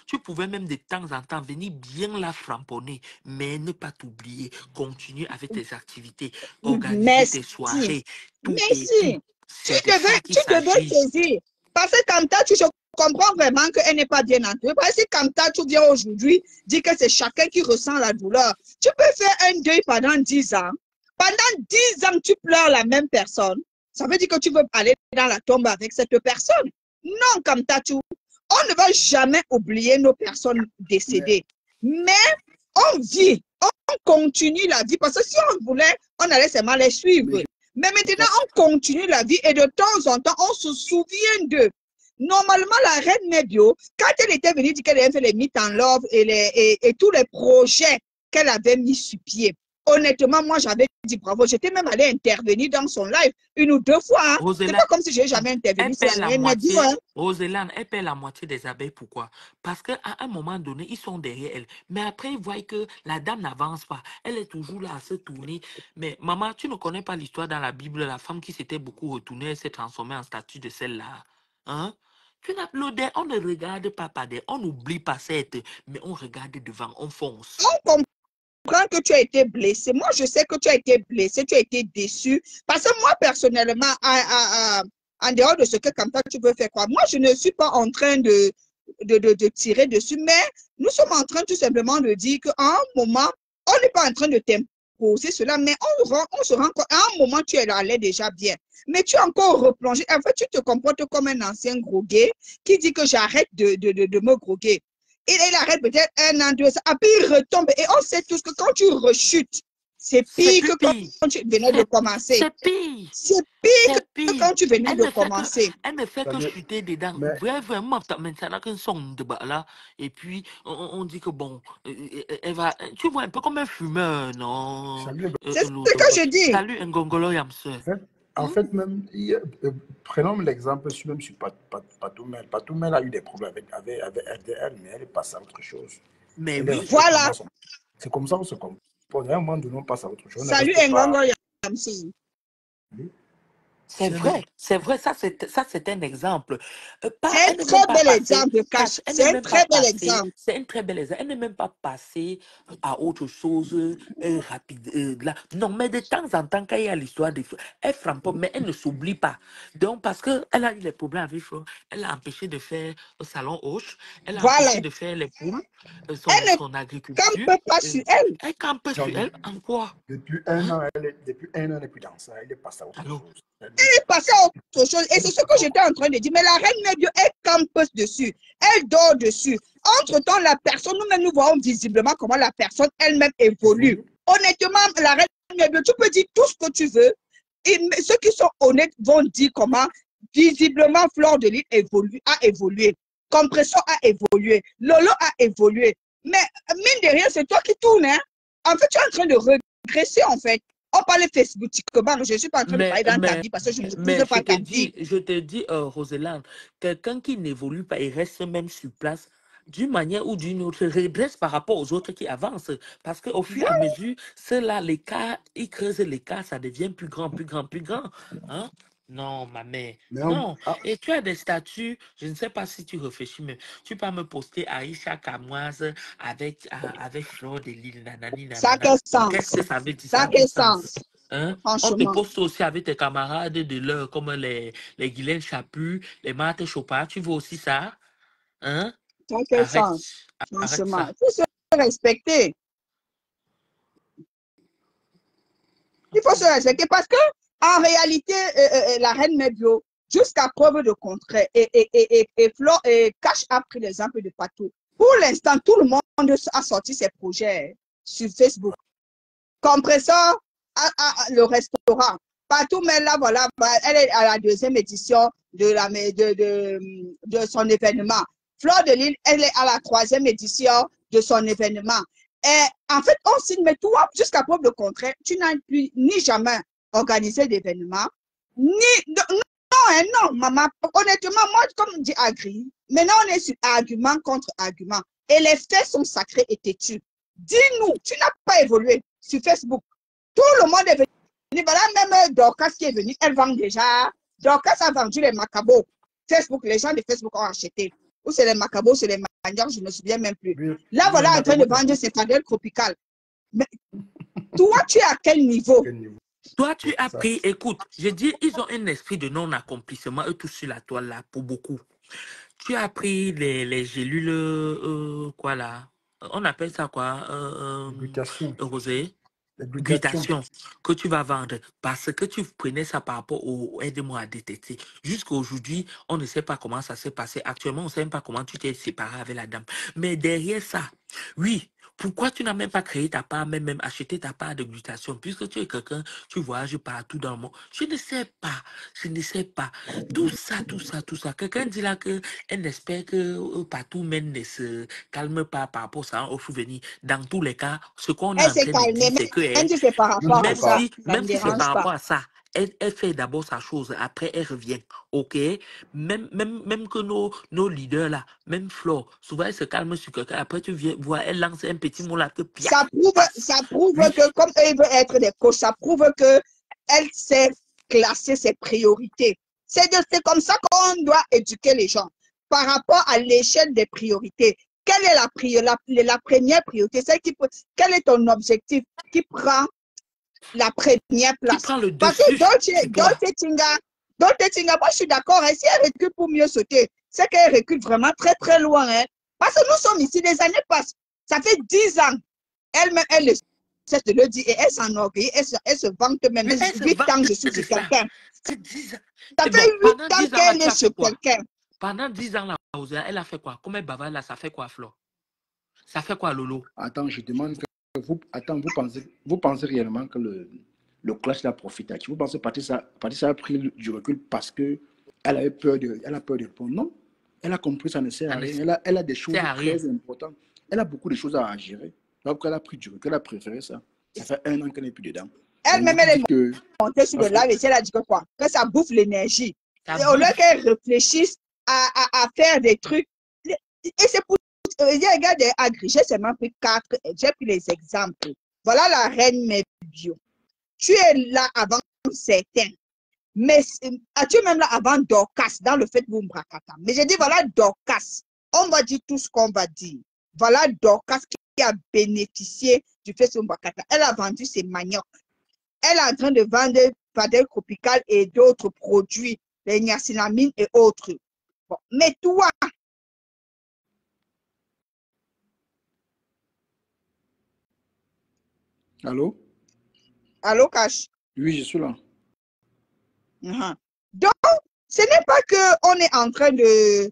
tu pouvais même de temps en temps venir bien la framponner, mais ne pas t'oublier. Continuer avec tes activités, organiser tes soirées. Merci. Tu devais saisir. Parce que comme ça, je comprends vraiment qu'elle n'est pas bien entourée. Parce que comme ça, tu viens aujourd'hui dire que c'est chacun qui ressent la douleur. Tu peux faire un deuil pendant 10 ans. Pendant 10 ans, tu pleures la même personne. Ça veut dire que tu veux aller dans la tombe avec cette personne. Non, comme ça, on ne va jamais oublier nos personnes décédées. Mais on vit, on continue la vie. Parce que si on voulait, on allait seulement les suivre. Mais maintenant, on continue la vie et de temps en temps, on se souvient d'eux. Normalement, la reine Mère Bio, quand elle était venue dire qu'elle avait fait les meet en love et tous les projets qu'elle avait mis sur pied, honnêtement, moi, j'avais dit bravo. J'étais même allée intervenir dans son live 1 ou 2 fois. Hein. C'est pas comme si je n'ai jamais intervenu sur la reine Mère Bio. Hein. Roselane, elle perd la moitié des abeilles. Pourquoi? Parce qu'à un moment donné, ils sont derrière elle. Mais après, ils voient que la dame n'avance pas. Elle est toujours là à se tourner. Mais maman, tu ne connais pas l'histoire dans la Bible, la femme qui s'était beaucoup retournée, elle s'est transformée en statue de celle-là. Hein? On ne regarde pas derrière, on n'oublie pas cette, mais on regarde devant, on fonce. On comprend que tu as été blessé. Moi, je sais que tu as été blessé, tu as été déçu. Parce que moi, personnellement, en dehors de ce que comme ça tu veux faire quoi, moi, je ne suis pas en train de tirer dessus, mais nous sommes en train tout simplement de dire qu'à un moment, on n'est pas en train de t'imposer cela, mais on se rend compte, à un moment, tu allais déjà bien. Mais tu es encore replongé. En fait, tu te comportes comme un ancien groguet qui dit que j'arrête de me groguer. Il arrête peut-être 1 an, 2 ans, après il retombe. Et on sait tous que quand tu rechutes, c'est pire que quand tu venais de commencer. C'est pire. C'est pire que quand tu venais de commencer. Elle ne fait que chuter dedans. Vraiment, maintenant qu'un son de bas là. Et puis, on dit que bon, elle va. Tu vois, un peu comme un fumeur, non? C'est ce que je dis. Salut, Ngongolo Yamse. En fait, même, prenons l'exemple même sur Patoumel. Patoumel a eu des problèmes avec RDL, mais elle est passée à autre chose. Mais oui. Voilà. C'est comme ça qu'on se comporte. À un moment donné, on passe à autre chose. Salut, Ngongolo Yamse. C'est vrai, ça c'est un exemple. Pas, C'est un elle n'est même très pas bel passée, exemple, Cash, Cash. elle n'est C'est un même pas très bel passée, exemple. c'est un très bel exemple, elle n'est même pas passée à autre chose rapide. Là. Non, mais de temps en temps, quand il y a l'histoire des choses, elle frappe, mais elle ne s'oublie pas. Donc, parce qu'elle a eu des problèmes avec Flo, elle a empêché de faire le salon Hoche, elle a Voilà. empêché de faire les poules, Elle ne son agriculture. campe pas sur elle. Elle campe Non, sur elle en quoi? depuis Hein? un an, elle n'est plus dans ça. Elle est passée à autre Allô? chose. Elle est passée à autre chose. Et c'est ce que j'étais en train de dire. Mais la reine Mébio, elle campe dessus. Elle dort dessus. Entre-temps, la personne, nous-mêmes, nous voyons visiblement comment la personne elle-même évolue. Honnêtement, la reine Mébio, tu peux dire tout ce que tu veux. Et ceux qui sont honnêtes vont dire comment visiblement Fleur de Lys a évolué. Compression a évolué. Lolo a évolué. Mais mine de rien, c'est toi qui tournes. Hein? En fait, tu es en train de regresser, en fait. On parle facebookiquement, je ne suis pas en train de parler dans ta vie parce que je ne Mais n'épouse pas ta vie. je te dis, Roselane, quelqu'un qui n'évolue pas et reste même sur place, d'une manière ou d'une autre, régresse par rapport aux autres qui avancent. Parce qu'au fur et à mesure, ceux-là, l'écart, ils creusent l'écart, ça devient plus grand, plus grand, plus grand. Hein? Non, ma mère, non. Et tu as des statuts, je ne sais pas si tu réfléchis, mais tu peux me poster Aïcha Kamoise avec Fleur de Lys, nanani, Ça a nanana. quel sens? Qu'est-ce que ça veut dire? Ça Ça a a quel quel sens? sens? Hein? On te Franchement, poste aussi avec tes camarades de l'heure, comme les Guylaine Chaput, les Marthe Chopard. Tu vois aussi ça? Hein? ça a quel Arrête, sens? arrête Franchement, ça. il faut se respecter. Il faut se respecter parce que, en réalité, la reine Mébio, jusqu'à preuve de contraire, et Cash a pris l'exemple de Patou. Pour l'instant, tout le monde a sorti ses projets sur Facebook. Compresseur, le restaurant. Partout, mais là, voilà, elle est à la deuxième édition de son événement. Fleur de Lys, elle est à la troisième édition de son événement. Et en fait, on signe, mais toi, jusqu'à preuve de contraire, tu n'as plus ni jamais organisé d'événement, non, maman. Honnêtement, moi, comme dit Agri, maintenant on est sur argument contre argument. Et les faits sont sacrés et têtus. Dis-nous, tu n'as pas évolué sur Facebook. Tout le monde est venu. Voilà, même Dorcas qui est venue, elle vend déjà. Dorcas a vendu les macabos. Facebook, les gens de Facebook ont acheté. Ou c'est les macabos, c'est les manières, je ne me souviens même plus. Oui, Là, voilà, en train de vendre ses chandelles tropicales. Mais toi, tu es à quel niveau? Toi, tu as pris, écoute, je dis, ils ont un esprit de non-accomplissement, eux tous sur la toile là, pour beaucoup. Tu as pris les gélules, quoi là? On appelle ça quoi? Rosé? Glutation que tu vas vendre parce que tu prenais ça par rapport au aide-moi à détecter. Jusqu'à aujourd'hui, on ne sait pas comment ça s'est passé. Actuellement, on ne sait même pas comment tu t'es séparé avec la dame. Mais derrière ça, oui, pourquoi tu n'as même pas créé ta part, même acheté ta part de glutation, puisque tu es quelqu'un, tu voyages partout dans le monde. Je ne sais pas, je ne sais pas. Tout ça, tout ça, tout ça. Quelqu'un dit là qu'elle espère que partout même ne se calme pas par rapport à ça au souvenir. Dans tous les cas, ce qu'on est Elle en s'est train de dire, calmée, c'est que même si c'est par rapport à ça, ça ne même me si c'est dérange par pas. rapport à ça, elle fait d'abord sa chose, après elle revient. OK? Même que nos leaders là, même Flo, souvent elle se calme sur quelqu'un, après tu viens voir, elle lance un petit mot là que pia, Ça prouve oui. que, comme elle veut être des coachs, ça prouve qu'elle sait classer ses priorités. C'est comme ça qu'on doit éduquer les gens par rapport à l'échelle des priorités. Quelle est la première priorité? Quel est ton objectif qui prend la première place? Qui prend le Parce dessus que Dolce Tinga, moi je suis d'accord, hein, si elle recule pour mieux sauter, c'est qu'elle recule vraiment très très loin. Hein, parce que nous sommes ici, les années passent. Ça fait 10 ans. Elle-même, elle le sait de le dire et elle s'enorgueillit, elle se vante même. Mais elle se 8 ans, je vante suis de sur ça. quelqu'un. C'est 10 ans. Ça Et fait bon, 8 pendant ans 10 ans là, qu'elle tu est as fait sur quoi? quelqu'un. Pendant 10 ans là, elle a fait quoi? Comme elle bavarde là, ça fait quoi, Flo? Ça fait quoi, Lolo? Attends, je demande que vous pensez réellement que le clash l'a profité à qui? Vous pensez que Patricia a pris du recul parce que elle a peur de répondre? Non, elle a compris ça ne sert à rien. Elle a des choses très importantes. Elle a beaucoup de choses à gérer. Donc elle a pris du recul, elle a préféré ça. Ça fait 1 an qu'elle n'est plus dedans. Elle-même, elle est montée sur le live et elle a dit que quoi? Que ça bouffe l'énergie. Au lieu qu'elle réfléchisse à faire des trucs. Et c'est pour regarde, j'ai seulement pris 4, j'ai pris les exemples. Voilà la reine Mébio. Tu es là avant certains. Mais as-tu même là avant Dorcas dans le Facebook Mbrakata? Mais j'ai dit, voilà Dorcas. On va dire tout ce qu'on va dire. Voilà Dorcas qui a bénéficié du Facebook Mbrakata. Elle a vendu ses maniocs. Elle est en train de vendre Padel Tropical et d'autres produits, les niacinamines et autres. Bon. Mais toi, Allô? allô, Cash? Oui, je suis là. Donc, ce n'est pas qu'on est en train de...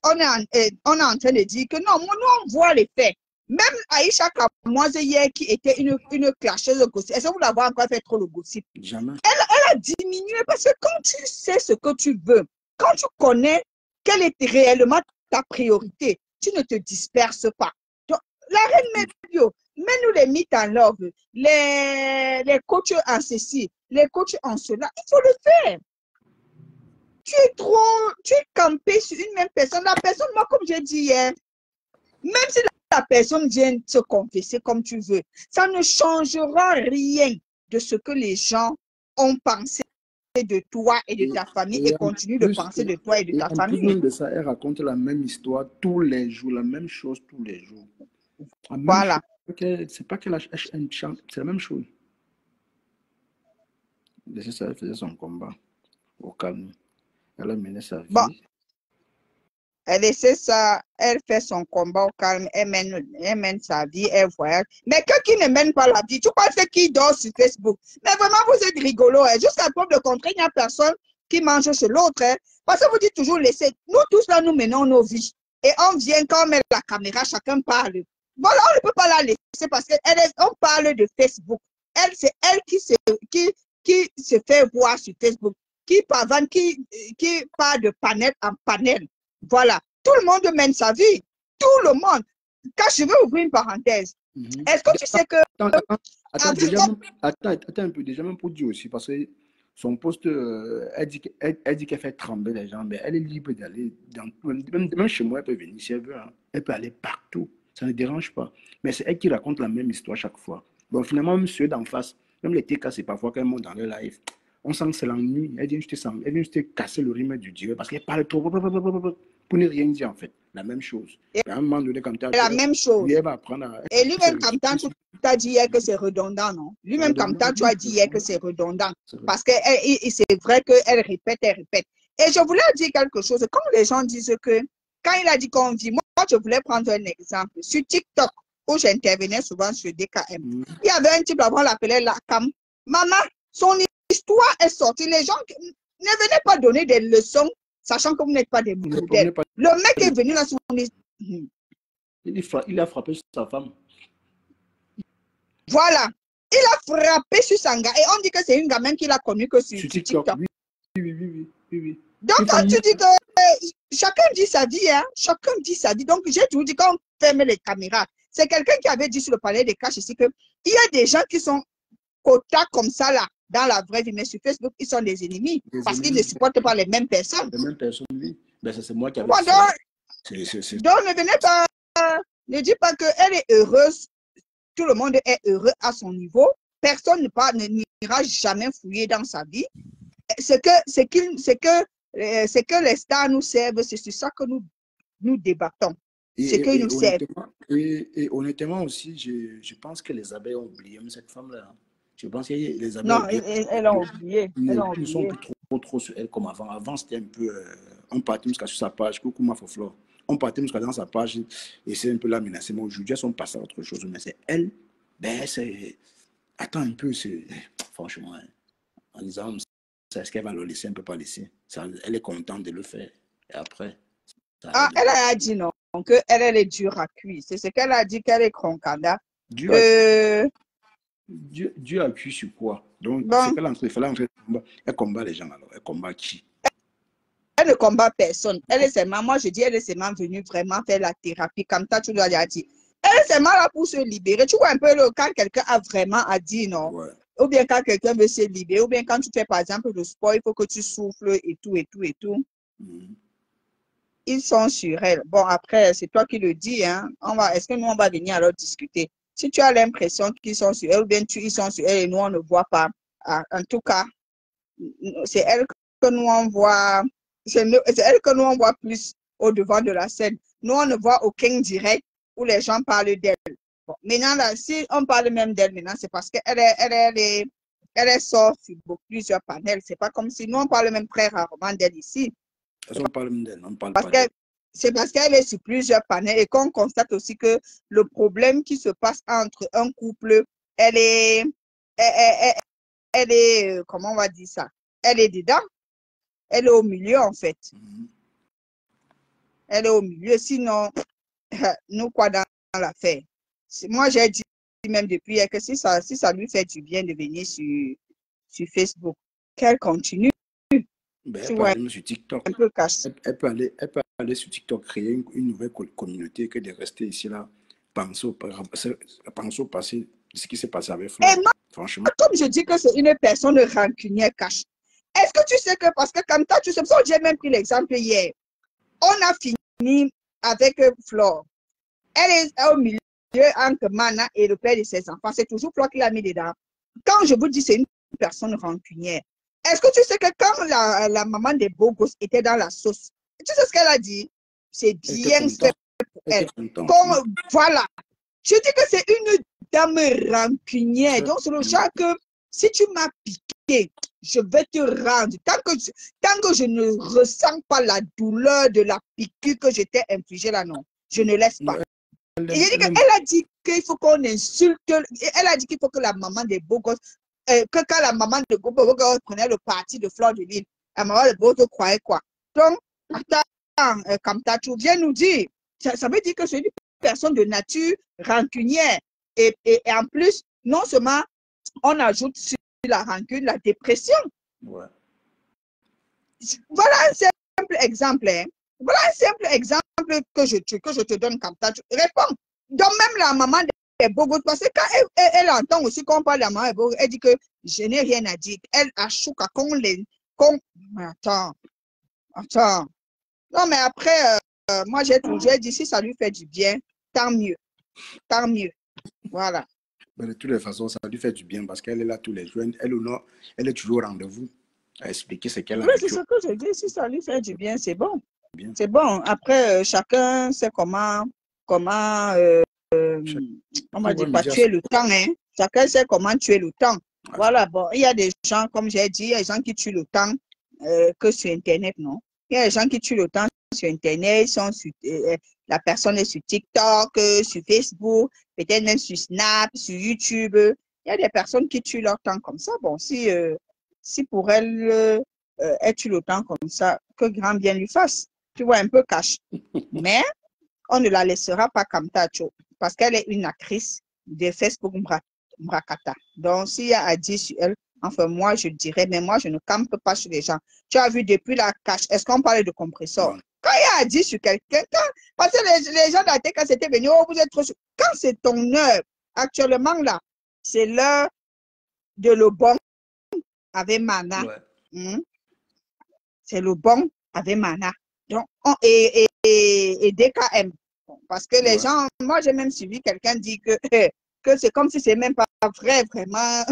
on est en train de dire que non, nous, on voit les faits. Même Aïcha Kamoise hier, qui était une clasheuse de gossip, est-ce que vous l'avez encore fait trop le gossip? Jamais. Elle a diminué parce que quand tu sais ce que tu veux, quand tu connais quelle est réellement ta priorité, tu ne te disperses pas. Donc, la reine Medio, mets-nous les mythes en love, les coachs en ceci, les coachs en cela, il faut le faire. Tu es campé sur une même personne. La personne, moi, comme j'ai dit hier, même si la personne vient se confesser comme tu veux, ça ne changera rien de ce que les gens ont pensé de toi et de ta famille et continuent de penser de toi et de ta famille. En plus de ça, elle raconte la même histoire tous les jours, la même chose tous les jours. Voilà. C'est pas qu'elle chante, c'est la même chose. Laissez ça, elle faisait son combat au calme. Elle a mené sa vie. Bon. Elle essaie ça, elle fait son combat au calme, elle mène sa vie, elle voyage. Mais quelqu'un qui ne mène pas la vie, tu penses qu'il dort sur Facebook? Mais vraiment, vous êtes rigolo. Hein? Jusqu'à preuve de contraire, il n'y a personne qui mange sur l'autre. Hein? Parce que vous dites toujours laisser. Nous tous là, nous menons nos vies. Et on vient quand on met la caméra, chacun parle. Voilà, on ne peut pas la laisser parce qu'on parle de Facebook. C'est elle qui se fait voir sur Facebook, qui pavane, qui part de panel en panel. Voilà, tout le monde mène sa vie, tout le monde. Quand je veux ouvrir une parenthèse, est-ce que tu sais que... Attends un peu, déjà même pour dire aussi, parce que son poste, elle dit qu'elle fait trembler les gens, mais elle est libre d'aller, même chez moi, elle peut venir si elle veut, hein. Elle peut aller partout, ça ne dérange pas. Mais c'est elle qui raconte la même histoire chaque fois. Bon, finalement, même ceux d'en face, même les TK, c'est parfois qu'elle monte dans le live. On sent que c'est l'ennui. Elle vient juste casser le rythme du dieu parce qu'elle parle trop pour ne rien dire en fait. La même chose. Et à un moment donné, comme tu as la même chose. elle va apprendre à... Et lui-même, comme tant tu as dit hier que c'est redondant, non? Lui-même, comme tant tu as dit hier que c'est redondant. Parce que c'est vrai qu'elle répète, elle répète. Et je voulais dire quelque chose. Quand les gens disent que, quand il a dit qu'on vit, moi, je voulais prendre un exemple. Sur TikTok, où j'intervenais souvent sur DKM, il y avait un type là-bas, on l'appelait Lakam. Maman, son histoire est sortie. Les gens ne venaient pas donner des leçons, sachant que vous n'êtes pas des modèles. Le mec est venu là sur il a frappé sa femme. Voilà. Il a frappé sur Sanga. Et on dit que c'est une gamine qu'il a connue que sur TikTok. Oui. Donc, tu dis que chacun dit sa vie. Hein? Chacun dit sa vie. Donc, j'ai toujours dit qu'on ferme les caméras. C'est quelqu'un qui avait dit sur le palais des caches ici qu'il y a des gens qui sont quotas comme ça là, dans la vraie vie. Mais sur Facebook, ils sont des ennemis. Parce qu'ils ne supportent pas les mêmes personnes. Les mêmes personnes, oui. Ben, c'est moi qui avais dit ça. Donc, ne venez pas, ne dis pas qu'elle est heureuse. Tout le monde est heureux à son niveau. Personne n'ira jamais fouiller dans sa vie. C'est que les stars nous servent, c'est sur ça que nous débattons. C'est qu'ils nous servent. Et honnêtement aussi, je pense que les abeilles ont oublié cette femme-là. Je pense que les abeilles... Non, elles ont oublié. Ils sont plus trop sur elle comme avant. Avant, c'était un peu... on partait jusqu'à sur sa page, coucou ma fleur. On partait jusqu'à dans sa page et c'est un peu la menace. Mais aujourd'hui, elles sont passées à autre chose. Mais c'est elle, ben c'est... Attends un peu, c'est... Franchement, en disant, est-ce qu'elle va le laisser, un peu pas laisser. Elle est contente de le faire. Et après... elle a dit non, qu'elle est dure à cuire. C'est ce qu'elle a dit, qu'elle est croncada. Dieu a cuit sur quoi? Donc, bon. c'est qu'elle il fallait entrer combat. Elle combat les gens alors. Elle combat qui? Elle ne combat personne. Elle est seulement, moi je dis, elle est seulement venue vraiment faire la thérapie, comme ça tu lui as dit. Elle est seulement là pour se libérer. Tu vois un peu quand quelqu'un a vraiment à dire non. Ouais. Ou bien quand quelqu'un veut se libérer, ou bien quand tu fais par exemple le sport, il faut que tu souffles et tout. Ils sont sur elle. Bon, après, c'est toi qui le dis. Hein. Est-ce que nous, on va venir alors discuter? Si tu as l'impression qu'ils sont sur elle, ou bien ils sont sur elle et nous, on ne voit pas. En tout cas, c'est elle que nous on voit, c'est elle que nous on voit plus au devant de la scène. Nous, on ne voit aucun direct où les gens parlent d'elle. Bon, maintenant, là, si on parle même d'elle maintenant, c'est parce qu'elle sort sur plusieurs panels. C'est pas comme si nous, on parle même très rarement d'elle ici. On parle même d'elle, on ne parle Parce pas d'elle. c'est parce qu'elle est sur plusieurs panels et qu'on constate aussi que le problème qui se passe entre un couple, elle est, comment on va dire ça? Elle est dedans. Elle est au milieu, en fait. Elle est au milieu. Sinon, nous, quoi dans l'affaire? Moi, j'ai dit même depuis que si ça lui fait du bien de venir sur Facebook, qu'elle continue. Ben, Tu elle peut vois, aller même sur TikTok. un peu casse. Elle peut aller sur TikTok, créer une nouvelle communauté que de rester ici, là, penser au passé, de ce qui s'est passé avec Flore. Et moi, Franchement. comme je dis que c'est une personne rancunière cache, est-ce que tu sais que, parce que comme toi, tu sais, j'ai même pris l'exemple hier, on a fini avec Flore. Elle est au milieu entre Mana et le père de ses enfants. C'est toujours Flore qui l'a mis dedans. Quand je vous dis c'est une personne rancunière, est-ce que tu sais que quand la maman des beaux gosses était dans la sauce, tu sais ce qu'elle a dit? C'est bien fait pour elle. Voilà. Je dis que c'est une dame rancunière. Donc, c'est le genre que si tu m'as piqué, je vais te rendre. Tant que je ne ressens pas la douleur de la piqûre que je t'ai infligée là, non, je ne laisse pas. Elle a dit qu'il faut qu'on insulte. Elle a dit qu'il faut que la maman des beaux gosses, que quand la maman de beaux gosses prenait le parti de Flore de Lille, la maman de beaux gosses croyait quoi? Donc, attends, comme tu viens nous dire, ça veut dire que c'est une personne de nature rancunière. Et en plus, non seulement on ajoute sur la rancune la dépression. Ouais. Voilà un simple exemple. Hein. Voilà un simple exemple que je te donne comme ça. Réponds. Donc, même la maman des beaux gosses, parce que quand elle entend aussi qu'on parle de la maman des beaux gosses, elle dit que je n'ai rien à dire. Elle achoute qu'on les. Attends. Non, mais après, moi, j'ai dit si ça lui fait du bien, tant mieux. Tant mieux. Voilà. Mais de toutes les façons, ça lui fait du bien parce qu'elle est là tous les jours. Elle est toujours au rendez-vous à expliquer ce qu'elle a. Oui, c'est ce que je dis. Si ça lui fait du bien, c'est bon. C'est bon. Après, chacun sait comment on va dire pas tuer le temps. Hein. Chacun sait comment tuer le temps. Voilà. Bon, il y a des gens, comme j'ai dit, il y a des gens qui tuent le temps que sur Internet, non? Il y a des gens qui tuent le temps sur Internet, la personne est sur TikTok, sur Facebook, peut-être même sur Snap, sur YouTube. Il y a des personnes qui tuent leur temps comme ça. Bon, si pour elle, elle tue le temps comme ça, que grand bien lui fasse. Tu vois, un peu cash. Mais on ne la laissera pas comme Tacho parce qu'elle est une actrice de Facebook Mrakata. Donc, s'il y a à dire sur elle, enfin, moi, je dirais, mais moi, je ne campe pas sur les gens. Tu as vu depuis la cache, est-ce qu'on parlait de compresseur? Ouais. Quand il y a à dire sur quelqu'un, parce que les gens d'Até, quand c'était venu, oh, vous êtes trop. Quand c'est ton heure, actuellement, là, c'est l'heure de le bon avec Mana. Ouais. C'est le bon avec Mana. Donc, et DKM. Parce que les gens, moi j'ai même suivi quelqu'un dit que c'est comme si c'est même pas vrai, vraiment.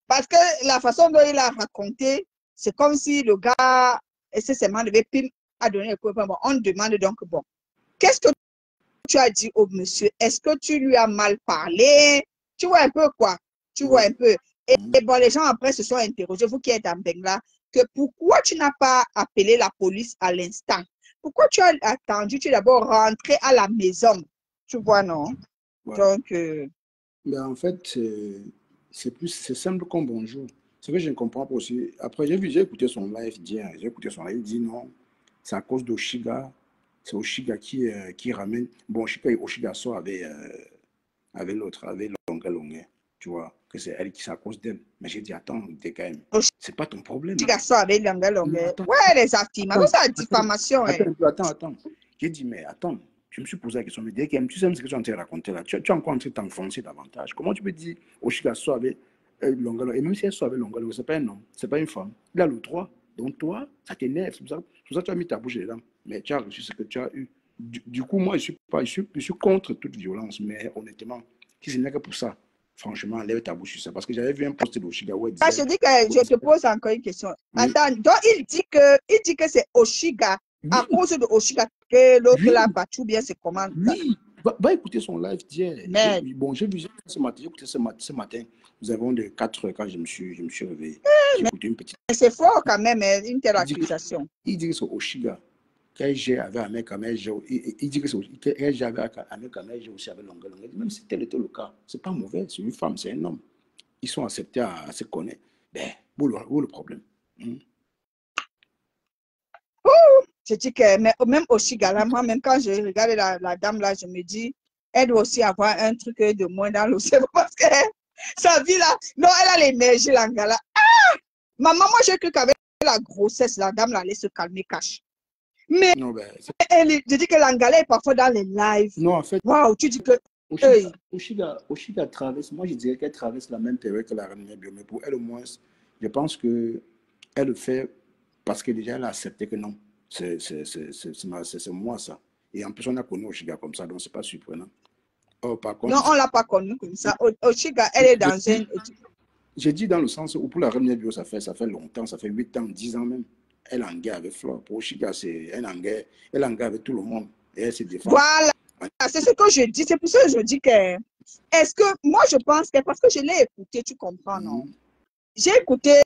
Parce que la façon dont il a raconté, c'est comme si le gars, essentiellement, devait à donner le coup. Bon, on demande donc, bon, qu'est-ce que tu as dit au monsieur? Est-ce que tu lui as mal parlé? Tu vois un peu quoi? Tu vois un peu. Et bon, les gens après se sont interrogés, vous qui êtes en Bengla, que pourquoi tu n'as pas appelé la police à l'instant? Pourquoi tu as attendu? Tu es d'abord rentré à la maison. Tu vois, non? Ouais. Donc. Ben, en fait, c'est simple comme bonjour. Ce que je ne comprends pas aussi. Après, j'ai écouté son live hier. J'ai écouté son live. Il dit non, c'est à cause d'Oshiga. C'est Oshiga qui ramène. Bon, Oshiga sort avec l'autre, avec Longa. Tu vois, que c'est elle qui c'est à cause d'elle. Mais j'ai dit, attends, t'es quand même. C'est pas ton problème. Oshiga sort avec Longa. Ouais, les affirmations, c'est la diffamation. Attends. J'ai dit, mais attends. Je me suis posé la question, mais DKM, tu sais ce que tu es en train de raconter là. Tu es encore en train de t'enfoncer davantage. Comment tu peux dire Oshiga soit avec Longalo? Et même si elle soit avec Longalo, ce n'est pas un homme, ce n'est pas une femme. Il a le droit. Donc toi, ça t'énerve. C'est pour ça que tu as mis ta bouche dedans. Mais tu as reçu ce que tu as eu. Du coup, moi, je suis contre toute violence. Mais honnêtement, si ce n'est que pour ça, Franchement, lève ta bouche sur ça. Parce que j'avais vu un post d'Oshiga où elle Ah, disait... je dis que je te pose encore une question. Oui, Attends, donc il dit que c'est Oshiga, à oui, cause de Oshiga, que l'autre oui, l'a battu, bien c'est comment ça. oui. Va écouter son live d'hier. Mais Bon, j'ai vu ce matin, j'ai écouté ce matin. Nous avons de 4 heures quand je me suis réveillé. J'ai écouté une petite. c'est fort quand même, hein, une telle Il dit que, accusation. il dit que c'est Oshiga. Quand j'ai avec Ahmed Kamel, il dit que c'est quand j'ai avec Ahmed Kamel, j'ai aussi avec Longue. Même si tel était le cas, c'est pas mauvais. C'est une femme, c'est un homme. Ils sont acceptés à se connaître. Ben, où le problème? Je dis que même Oshiga, là, moi, même quand je regarde la dame là, je me dis, elle doit aussi avoir un truc de moins dans le cerveau parce que sa vie là, non, elle a l'énergie, l'angala. Ah! Maman, moi, j'ai cru qu'avec la grossesse, la dame là allait se calmer, cache. Mais Non, ben, je dis que l'angala est parfois dans les lives. non, en fait, Waouh, tu dis que. Oshiga traverse, moi je dirais qu'elle traverse la même période que la reine Bio, mais pour elle au moins, je pense que elle le fait parce que déjà elle a accepté que non, c'est moi ça. Et en plus on a connu Oshiga comme ça, donc c'est pas surprenant. Oh, par Non, contre, on ne l'a pas connue comme ça. Oshiga, elle est dans un. j'ai dit dans le sens où pour la reine Bio, ça fait longtemps, ça fait 8 ans, 10 ans même. Elle est en guerre avec Flore. Pour Oshiga, elle est en guerre avec tout le monde. Et elle se défend. Voilà, c'est ce que je dis. C'est pour ça que je dis que. Est-ce que moi je pense que parce que je l'ai écouté, tu comprends, non? J'ai écouté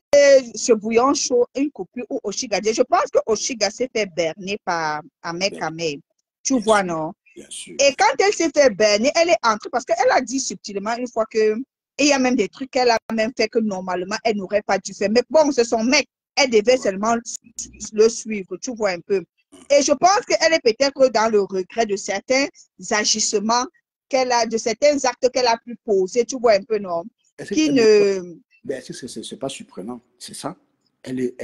ce bouillon chaud, une coupure où Oshiga dit. Je pense que Oshiga s'est fait berner par Ahmed Kamel. Tu vois, sûr, non? Bien sûr. Et quand elle s'est fait berner, elle est entrée parce qu'elle a dit subtilement une fois que. Et il y a même des trucs qu'elle a même fait que normalement elle n'aurait pas dû faire. Mais bon, c'est son mec. Elle devait seulement le suivre, tu vois un peu. Et je pense qu'elle est peut-être dans le regret de certains agissements qu'elle a, de certains actes qu'elle a pu poser, tu vois un peu, non? Qui ne. Ben, c'est pas surprenant, c'est ça. Elle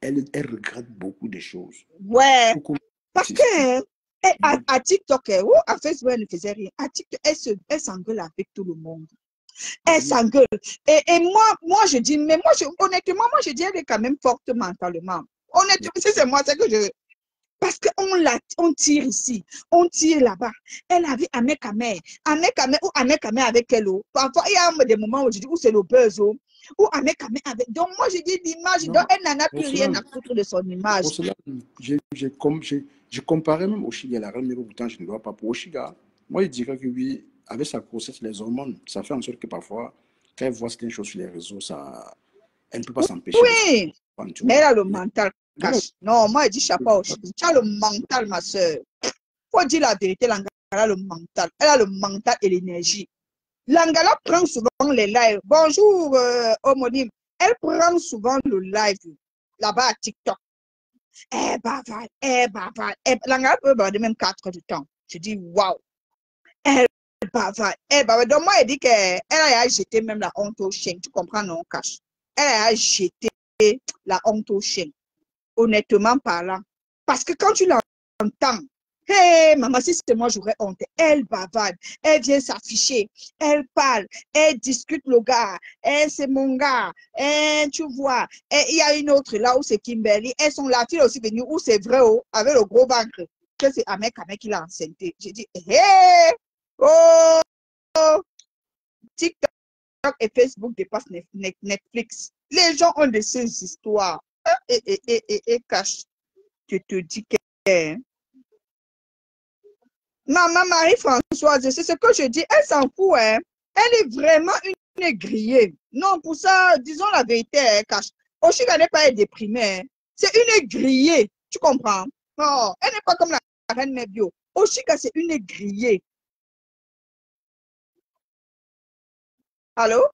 regrette beaucoup de choses. Ouais, Beaucoup. parce que à TikTok, ou à Facebook, elle ne faisait rien. À TikTok, elle s'engueule avec tout le monde. Elle s'engueule. Et moi, je dis, mais moi, honnêtement, moi, je dis, elle est quand même forte mentalement. Honnêtement, c'est moi, c'est que je. Parce qu'on tire ici, on tire là-bas. Elle avait Ahmed Kamel ou Ahmed Kamel avec elle. Parfois, il y a des moments où je dis, où c'est le buzz, ou Ahmed Kamel avec. Donc, moi, je dis l'image, donc elle n'en a plus rien à foutre de son image. Pour cela, j'ai comparé même Oshiga et la reine, mais pourtant, je ne dois pas. Pour Oshiga, moi, je dirais que oui, avec sa grossesse, les hormones, ça fait en sorte que parfois, quand elle voit certaines choses sur les réseaux, elle ne peut pas s'empêcher. Oui, mais elle a le mental cache. Non, moi, je dis chapeau à Oshiga. Tu as le mental, ma soeur. Il faut dire la vérité, Langala a le mental. Elle a le mental et l'énergie. Langala prend souvent les lives. Bonjour, homonyme. Elle prend souvent le live là-bas à TikTok. Eh, bavard, eh, bavard. Langala peut bavarder même 4 heures du temps. Je dis, waouh. Elle bavard, eh, bavard. Donc, moi, elle dit qu'elle a jeté même la honte au chien. Tu comprends, non, cache. Elle a jeté la honte au chien. Honnêtement parlant. Parce que quand tu l'entends, hé, maman, si c'était moi, j'aurais honte. Elle bavarde, elle vient s'afficher, elle parle, elle discute le gars, c'est mon gars, tu vois. Il y a une autre là où c'est Kimberly, elles sont là, fille aussi venue où c'est vrai, avec le gros ventre, que c'est Ahmed qui l'a enceinté. J'ai dit, hé, oh, TikTok et Facebook dépassent Netflix. Les gens ont de ces histoires. Et cache, je te dis que maman Marie-Françoise, c'est ce que je dis, elle s'en fout, hein. Elle est vraiment une grillée. Non, pour ça, disons la vérité, hein, cache. Oshiga n'est pas déprimée, hein. C'est une grillée, tu comprends? Non, elle n'est pas comme la reine Nebio. Oshiga, c'est une grillée. Allô?